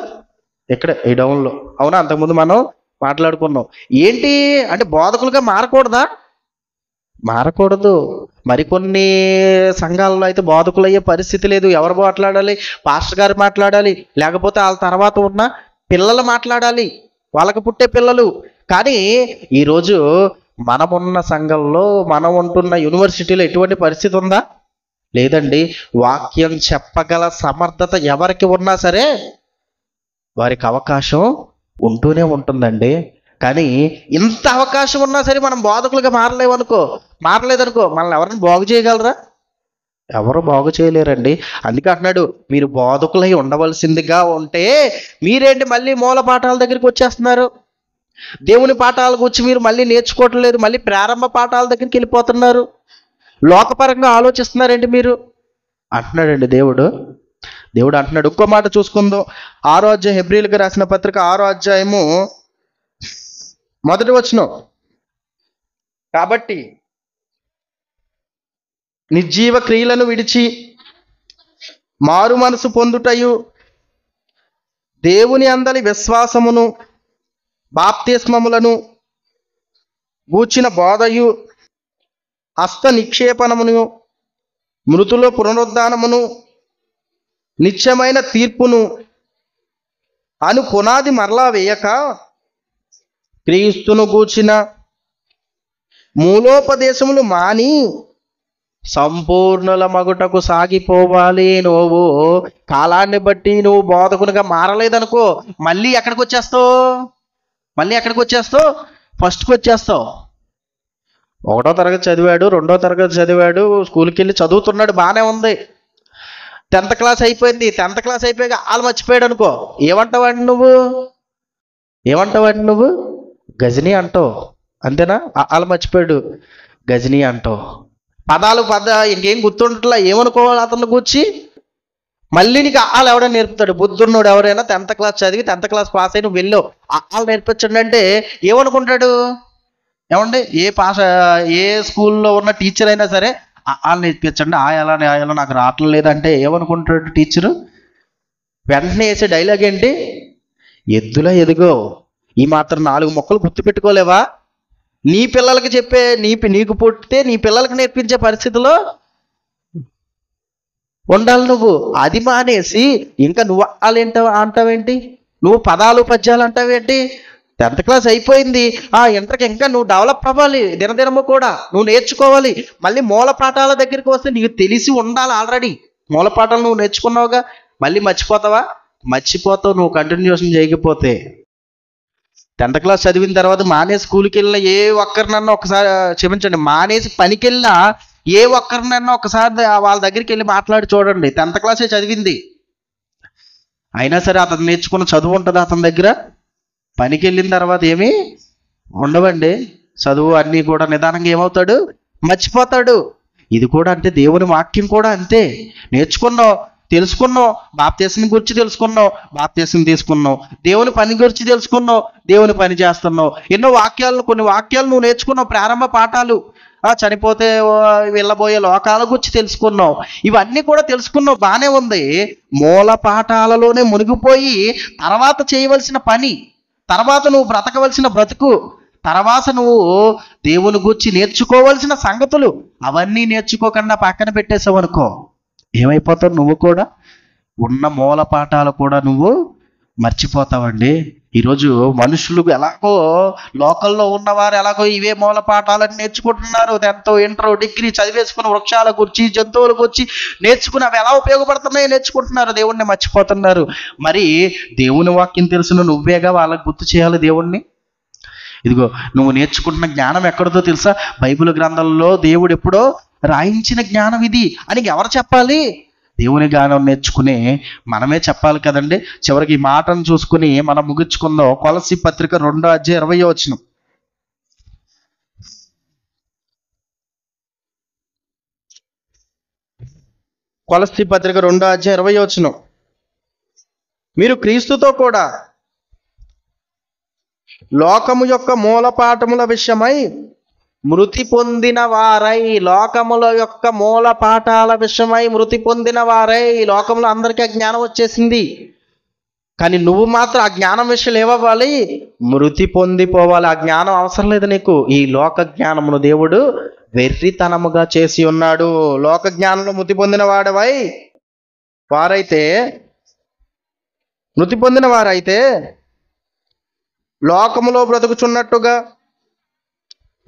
ఇక్కడ ఈ డౌన్లో. అవునా? అంతకుముందు మనం మాట్లాడుకున్నాం. ఏంటి అంటే బోధకులుగా మారకూడదా? మారకూడదు. మరికొన్ని సంఘాలలో అయితే బోధకులు అయ్యే పరిస్థితి లేదు. ఎవరు మాట్లాడాలి? పాస్టర్ గారు మాట్లాడాలి, లేకపోతే వాళ్ళ తర్వాత ఉన్న పిల్లలు మాట్లాడాలి, వాళ్ళకి పుట్టే పిల్లలు. కానీ ఈరోజు మనమున్న సంఘంలో, మనం ఉంటున్న యూనివర్సిటీలో ఎటువంటి పరిస్థితి ఉందా? లేదండి. వాక్యం చెప్పగల సమర్థత ఎవరికి ఉన్నా సరే వారికి అవకాశం ఉంటూనే ఉంటుందండి. కానీ ఇంత అవకాశం ఉన్నా సరే మనం బోధకులుగా మారలేదనుకో, మనల్ని ఎవరైనా బాగు చేయగలరా? ఎవరు బాగు చేయలేరండి. అందుకే అంటున్నాడు, మీరు బోధకులై ఉండవలసిందిగా ఉంటే మీరేంటి మళ్ళీ మూల పాఠాల దగ్గరికి వచ్చేస్తున్నారు? దేవుని పాఠాల గురించి మీరు మళ్ళీ నేర్చుకోవటం లేదు, మళ్ళీ ప్రారంభ పాఠాల దగ్గరికి వెళ్ళిపోతున్నారు, లోకపరంగా ఆలోచిస్తున్నారండి మీరు అంటున్నాడండి దేవుడు. అంటున్నాడు. ఇంకో మాట చూసుకుందాం. 6వ అధ్యాయం, హెబ్రీయులకు రాసిన పత్రిక 6వ అధ్యాయము 1వ వచనం. కాబట్టి నిర్జీవ క్రియలను విడిచి మారు మనసు పొందుటయు దేవుని అందలి విశ్వాసమును బాప్తిస్మములను గూర్చిన బోధయు, హస్త నిక్షేపణమును, మృతుల పునరుద్ధానమును, నిత్యమైన తీర్పును అను పునాది మరలా వేయక క్రీస్తును గూర్చిన మూలోపదేశములు మాని సంపూర్ణుల మగుటకు సాగిపోవాలి. నువ్వు కాలాన్ని బట్టి నువ్వు బోధకునిగా మారలేదనుకో, మళ్ళీ ఎక్కడికి వచ్చేస్తావు? ఫస్ట్కి వచ్చేస్తావు. 1వ తరగతి చదివాడు, 2వ తరగతి చదివాడు, స్కూల్కి వెళ్ళి చదువుతున్నాడు, బాగానే ఉంది. 10th క్లాస్ అయిపోయింది. 10th క్లాస్ అయిపోయాక వాళ్ళు మర్చిపోయాడు అనుకో, ఏమంటావాడిని నువ్వు? గజనీ అంటావు. అంతేనా? వాళ్ళు మర్చిపోయాడు, గజనీ అంటావు. పదాలు ఇంకేం గుర్తుండట్లా, ఏమనుకోవాలి అతను కూర్చి? మళ్ళీ నీకు వాళ్ళు ఎవడైనా నేర్పుతాడు? బుద్ధున్నోడు ఎవరైనా 10th క్లాస్ చదివి 10th క్లాస్ పాస్ అయి నువ్వు వెళ్ళావు, వాళ్ళు నేర్పించండి అంటే ఏమనుకుంటాడు? ఏమండి, ఏ స్కూల్లో ఉన్న టీచర్ అయినా సరే వాళ్ళు నేర్పించండి, ఎలా నాకు రావట్లేదంటే ఏమనుకుంటాడు టీచరు? వెంటనే వేసే డైలాగ్ ఏంటి? ఎద్దులా ఎదుగో, ఈ మాత్రం 4 మొక్కలు గుర్తుపెట్టుకోలేవా? నీ పిల్లలకి చెప్పే నీకు పుట్టితే నీ పిల్లలకి నేర్పించే పరిస్థితిలో ఉండాలి నువ్వు. అది మానేసి ఇంకా నువ్వు అంటావేంటి? నువ్వు పదాలు పద్యాలు అంటావేంటి? 10th క్లాస్ అయిపోయింది, ఇంటర్కి ఇంకా నువ్వు డెవలప్ అవ్వాలి, దినదినము కూడా నువ్వు నేర్చుకోవాలి. మళ్ళీ మూల పాఠాల దగ్గరికి వస్తే నీకు తెలిసి ఉండాలి. ఆల్రెడీ మూల పాఠాలు నువ్వు నేర్చుకున్నావుగా, మళ్ళీ మర్చిపోతావు నువ్వు కంటిన్యూషన్ చేయకపోతే. 10th క్లాస్ చదివిన తర్వాత మానేసి స్కూల్కి వెళ్ళిన ఏ ఒక్కరినన్నా ఒకసారి, క్షమించండి, మానేసి పనికి వెళ్ళినా ఏ ఒక్కరినన్నా ఒకసారి వాళ్ళ దగ్గరికి వెళ్ళి మాట్లాడి చూడండి. 10th క్లాసే చదివింది అయినా సరే అతను నేర్చుకున్న చదువు ఉంటుంది అతని దగ్గర. పనికి వెళ్ళిన తర్వాత ఏమీ ఉండవండి, చదువు అన్నీ కూడా నిదానంగా ఏమవుతాడు? మర్చిపోతాడు. ఇది కూడా అంతే, దేవుని వాక్యం కూడా అంతే. తెలుసుకున్నావు, బాప్తీసం గురించి తెలుసుకున్నావు, బాప్తీసం తీసుకున్నావు. దేవుని పని గురించి తెలుసుకున్నావు, దేవుని పని చేస్తున్నావు. కొన్ని వాక్యాలు నువ్వు నేర్చుకున్నావు, ప్రారంభ పాఠాలు. చనిపోతే వెళ్ళబోయే లోకాల గురించి తెలుసుకున్నావు. ఇవన్నీ కూడా తెలుసుకున్నావు, బాగానే ఉంది. మూల పాఠాలలోనే మునిగిపోయి తర్వాత చేయవలసిన పని, తర్వాత నువ్వు బ్రతకవలసిన బ్రతుకు, తర్వాత నువ్వు దేవుని గురించి నేర్చుకోవలసిన సంగతులు అవన్నీ నేర్చుకోకుండా పక్కన పెట్టేసావు అనుకో, ఏమైపోతావు? నువ్వు కూడా ఉన్న మూల పాఠాలు కూడా నువ్వు మర్చిపోతావండి. ఈరోజు మనుషులు ఎలాగో, లోకల్లో ఉన్నవారు ఎలాగో ఇవే మూల పాఠాలను నేర్చుకుంటున్నారు. 10th, ఇంటర్, డిగ్రీ చదివేసుకున్న వృక్షాల గురించి, జంతువుల గురించి నేర్చుకుని అవి ఎలా ఉపయోగపడుతున్నాయో నేర్చుకుంటున్నారు, దేవుణ్ణి మర్చిపోతున్నారు. మరి దేవుని వాక్యం తెలుసును నువ్వేగా వాళ్ళకి గుర్తు చేయాలి దేవుణ్ణి. ఇదిగో నువ్వు నేర్చుకుంటున్న జ్ఞానం ఎక్కడితో తెలుసా? బైబిల్ గ్రంథంలో దేవుడు ఎప్పుడో రాయించిన జ్ఞానం ఇది అని ఎవరు చెప్పాలి? దేవుని జ్ఞానం నేర్చుకునే మనమే చెప్పాలి కదండి. చివరికి ఈ మాటను చూసుకుని మనం ముగించుకుందాం. కొలస్సీ పత్రిక 2వ అధ్యాయం 20వ వచనం. కొలస్సీ పత్రిక 2వ అధ్యాయం 20వ వచనం. మీరు క్రీస్తుతో కూడా లోకము యొక్క మూలపాఠముల విషయమై మృతి పొందిన వారై, లోకముల యొక్క మూల పాఠాల విషయమై మృతి పొందిన వారై. లోకంలో అందరికీ ఆ జ్ఞానం వచ్చేసింది, కానీ నువ్వు మాత్రం ఆ జ్ఞానం విషయంలో ఏమవ్వాలి? మృతి పొందిపోవాలి. ఆ జ్ఞానం అవసరం లేదు నీకు. ఈ లోక జ్ఞానమును దేవుడు వెర్రితనముగా చేసి ఉన్నాడు. లోక జ్ఞానంలో మృతి పొందిన వారైతే లోకములో బ్రతుకుచున్నట్టుగా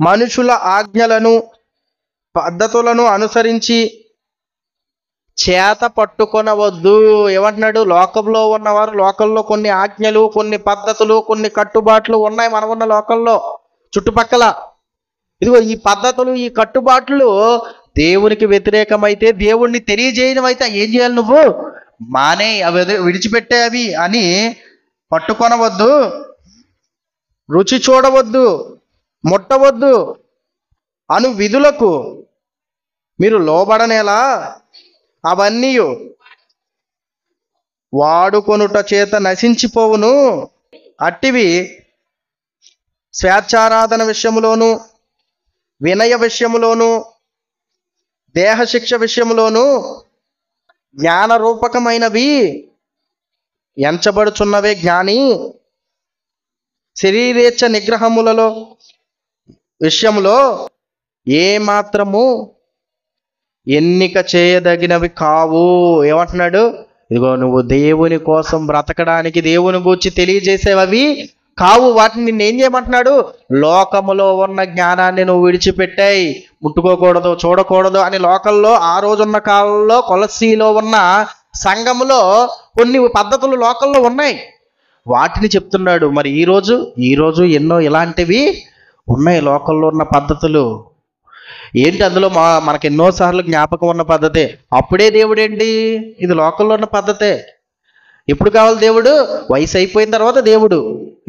మనుషుల ఆజ్ఞలను పద్ధతులను అనుసరించి చేత పట్టుకొనవద్దు. ఏమంటున్నాడు? లోకంలో ఉన్నవారు, లోకంలో కొన్ని ఆజ్ఞలు, కొన్ని పద్ధతులు, కొన్ని కట్టుబాట్లు ఉన్నాయి మనం ఉన్న లోకంలో చుట్టుపక్కల. ఇదిగో ఈ పద్ధతులు, ఈ కట్టుబాట్లు దేవునికి వ్యతిరేకమైతే, దేవుణ్ణి తెలియజేయడం అయితే ఏం చేయాలి? నువ్వు అవి విడిచిపెట్టే అవి అని పట్టుకొనవద్దు. రుచి చూడవద్దు, ముట్టవద్దు అను విధులకు మీరు లోబడనేలా అవన్నీ వాడుకొనుట చేత నశించిపోవును. అట్టివి స్వేచ్ఛారాధన విషయములోను, వినయ విషయములోను, దేహశిక్ష విషయములోను జ్ఞాన రూపకమైనవి ఎంచబడుచున్నవే జ్ఞాని శరీరేచ్ఛ నిగ్రహములలో విషయంలో ఏ మాత్రము ఎన్నిక చేయదగినవి కావు. ఏమంటున్నాడు? ఇదిగో నువ్వు దేవుని కోసం బ్రతకడానికి దేవుని గూర్చి తెలియజేసేవి కావు. వాటిని నిన్నేం చేయమంటున్నాడు? లోకములో ఉన్న జ్ఞానాన్ని నువ్వు విడిచిపెట్టాయి, ముట్టుకోకూడదు, చూడకూడదు అని లోకల్లో ఆ రోజున్న కాలంలో కొలసీలో ఉన్న సంఘములో కొన్ని పద్ధతులు లోకల్లో ఉన్నాయి. వాటిని చెప్తున్నాడు. మరి ఈరోజు ఎన్నో ఇలాంటివి ఉన్నాయి లోకల్లో ఉన్న పద్ధతులు. ఏంటి అందులో మనకి ఎన్నోసార్లు జ్ఞాపకం ఉన్న పద్ధతే. అప్పుడే దేవుడు ఏంటి? ఇది లోకల్లో ఉన్న పద్ధతే. ఎప్పుడు కావాలి దేవుడు? వయసు అయిపోయిన తర్వాత దేవుడు.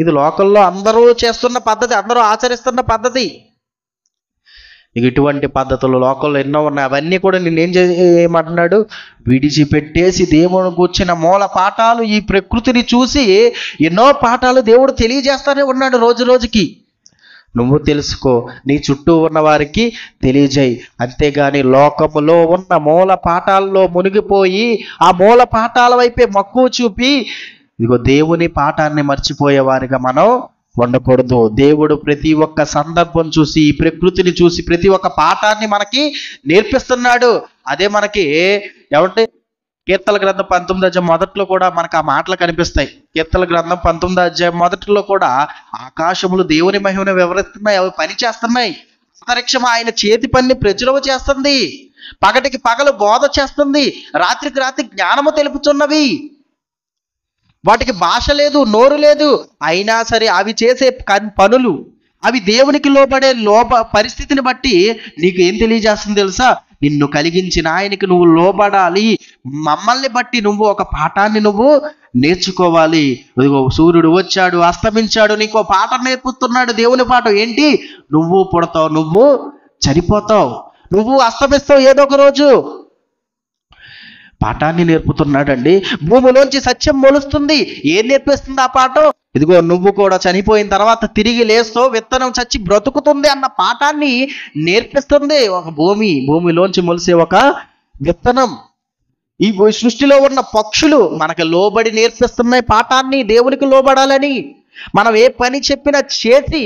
ఇది లోకల్లో అందరూ చేస్తున్న పద్ధతి, అందరూ ఆచరిస్తున్న పద్ధతి. ఇటువంటి పద్ధతులు లోకల్లో ఎన్నో ఉన్నాయి. అవన్నీ కూడా నిన్నేం చేయమంటున్నాడు? విడిచిపెట్టేసి దేవుని కూర్చిన మూల పాఠాలు, ఈ ప్రకృతిని చూసి ఎన్నో పాఠాలు దేవుడు తెలియజేస్తానే ఉన్నాడు రోజు రోజుకి. నువ్వు తెలుసుకో, నీ చుట్టూ ఉన్న వారికి తెలియజేయి. అంతేగాని లోకములో ఉన్న మూల పాఠాల్లో మునిగిపోయి ఆ మూల పాఠాల వైపే మక్కువ చూపి ఇదిగో దేవుని పాఠాన్ని మర్చిపోయేవారిగా మనం ఉండకూడదు. దేవుడు ప్రతి ఒక్క సందర్భం చూసి, ఈ ప్రకృతిని చూసి ప్రతి ఒక్క పాఠాన్ని మనకి నేర్పిస్తున్నాడు. అదే మనకి ఏమంటే కీర్తన గ్రంథం 19వ అధ్యాయం మొదట్లో కూడా మనకు ఆ మాటలు కనిపిస్తాయి. కీర్తన గ్రంథం 19వ అధ్యాయం మొదట్లో కూడా ఆకాశములు దేవుని మహిమను వివరిస్తున్నాయి, అవి పని చేస్తున్నాయి. అంతరిక్షం ఆయన చేతి పనిని ప్రచురవ చేస్తుంది, పగటికి పగలు బోధ చేస్తుంది, రాత్రికి రాత్రి జ్ఞానము తెలుపుతున్నవి. వాటికి భాష లేదు, నోరు లేదు, అయినా సరే అవి చేసే పనులు, అవి దేవునికి లోబడే పరిస్థితిని బట్టి నీకు ఏం తెలియజేస్తుంది తెలుసా? నిన్ను కలిగించిన ఆయనకి నువ్వు లోబడాలి. మమ్మల్ని బట్టి నువ్వు ఒక పాఠాన్ని నువ్వు నేర్చుకోవాలి. ఇదిగో సూర్యుడు వచ్చాడు, అస్తమించాడు, నీకు పాఠం నేర్పుతున్నాడు. దేవుని పాఠం ఏంటి? నువ్వు పుడతావు, నువ్వు చనిపోతావు, నువ్వు అస్తమిస్తావు ఏదో ఒక రోజు. పాఠాన్ని నేర్పుతున్నాడండి. భూమిలోంచి సత్యం మొలుస్తుంది. ఏం నేర్పిస్తుంది ఆ పాఠం? ఇదిగో నువ్వు కూడా చనిపోయిన తర్వాత తిరిగి లేస్తూ విత్తనం చచ్చి బ్రతుకుతుంది అన్న పాఠాన్ని నేర్పిస్తుంది. ఒక భూమిలోంచి మొలిసే ఒక విత్తనం. ఈ సృష్టిలో ఉన్న పక్షులు మనకు లోబడి నేర్పిస్తున్నాయి పాఠాన్ని, దేవునికి లోబడాలని. మనం ఏ పని చెప్పినా చేసి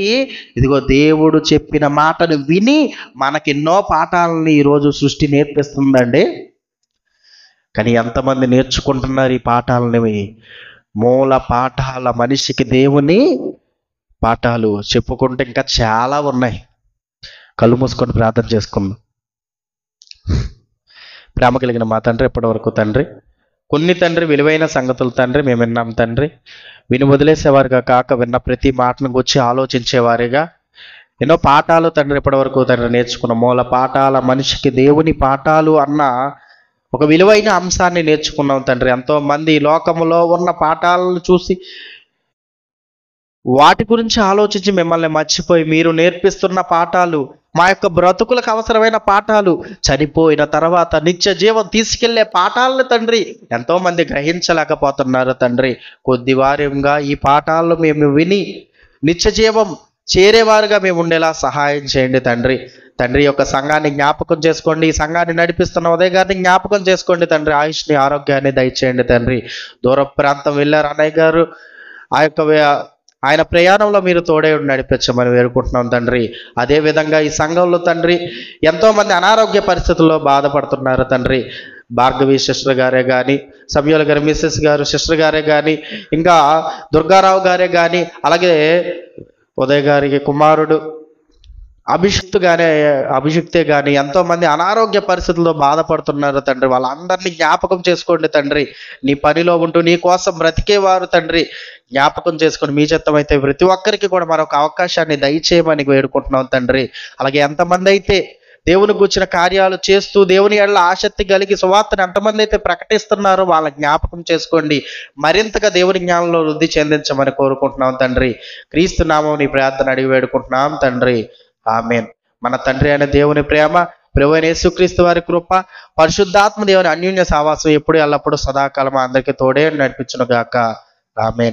ఇదిగో దేవుడు చెప్పిన మాటను విని మనకెన్నో పాఠాలని ఈరోజు సృష్టి నేర్పిస్తుందండి. కానీ ఎంతమంది నేర్చుకుంటున్నారు ఈ పాఠాలని? మూల పాఠాల మనిషికి దేవుని పాఠాలు చెప్పుకుంటే ఇంకా చాలా ఉన్నాయి. కళ్ళు మూసుకొని ప్రార్థన చేసుకుందాం. ప్రేమ కలిగిన మా తండ్రి, ఇప్పటి వరకు తండ్రి కొన్ని తండ్రి విలువైన సంగతులు తండ్రి మేము విన్నాం తండ్రి. విని వదిలేసేవారుగా కాక విన్న ప్రతి మాటను గురించి ఆలోచించేవారిగా ఎన్నో పాఠాలు తండ్రి ఇప్పటి వరకు తండ్రి నేర్చుకున్న మూల పాఠాల మనిషికి దేవుని పాఠాలు అన్న ఒక విలువైన అంశాన్ని నేర్చుకున్నాం తండ్రి. ఎంతోమంది లోకములో ఉన్న పాఠాలను చూసి వాటి గురించి ఆలోచించి మిమ్మల్ని మర్చిపోయి మీరు నేర్పిస్తున్న పాఠాలు, మా యొక్క బ్రతుకులకు అవసరమైన పాఠాలు, చనిపోయిన తర్వాత నిత్య జీవం తీసుకెళ్లే పాఠాలను తండ్రి ఎంతోమంది గ్రహించలేకపోతున్నారు తండ్రి. కొద్ది వారంగా ఈ పాఠాలను మేము విని నిత్య జీవం చేరేవారుగా మేము ఉండేలా సహాయం చేయండి తండ్రి. తండ్రి యొక్క సంఘాన్ని జ్ఞాపకం చేసుకోండి, ఈ సంఘాన్ని నడిపిస్తున్న ఉదయ్ గారిని జ్ఞాపకం చేసుకోండి తండ్రి. ఆయుష్ని, ఆరోగ్యాన్ని దయచేయండి తండ్రి. దూర ప్రాంతం వెళ్ళారు అన్నయ్య గారు, ఆయన ప్రయాణంలో మీరు తోడే నడిపించమని వేడుకుంటున్నాం తండ్రి. అదేవిధంగా ఈ సంఘంలో తండ్రి ఎంతోమంది అనారోగ్య పరిస్థితుల్లో బాధపడుతున్నారు తండ్రి. భార్గవి సిస్టర్ గారే కానీ, సమయాల గారి మిస్సెస్ గారు సిస్టర్ గారే కానీ, ఇంకా దుర్గారావు గారే కానీ, అలాగే ఉదయ్ గారికి కుమారుడు అభిషిక్తే కానీ ఎంతోమంది అనారోగ్య పరిస్థితుల్లో బాధపడుతున్నారు తండ్రి. వాళ్ళందరినీ జ్ఞాపకం చేసుకోండి తండ్రి. నీ పనిలో ఉంటూ నీ కోసం బ్రతికేవారు తండ్రి జ్ఞాపకం చేసుకొని మీ చిత్తమైతే ప్రతి ఒక్కరికి కూడా మరొక అవకాశాన్ని దయచేయమని వేడుకుంటున్నాం తండ్రి. అలాగే ఎంతమంది అయితే దేవుని గూర్చిన కార్యాలు చేస్తూ దేవుని ఎడల ఆసక్తి కలిగి సువార్తను ఎంతమంది అయితే ప్రకటిస్తున్నారో వాళ్ళ జ్ఞాపకం చేసుకోండి. మరింతగా దేవుని జ్ఞానంలో వృద్ధి చెందించమని కోరుకుంటున్నాం తండ్రి. క్రీస్తు నామం నీ ప్రార్థన అడిగి వేడుకుంటున్నాం తండ్రి. ఆమేన్. మన తండ్రి అయిన దేవుని ప్రేమ, ప్రభువైన యేసుక్రీస్తు వారి కృప, పరిశుద్ధాత్మ దేవుని అన్యోన్య సావాసం ఎప్పుడు ఎల్లప్పుడూ సదాకాలం అందరికీ తోడే నడిపించును గాక. ఆమేన్.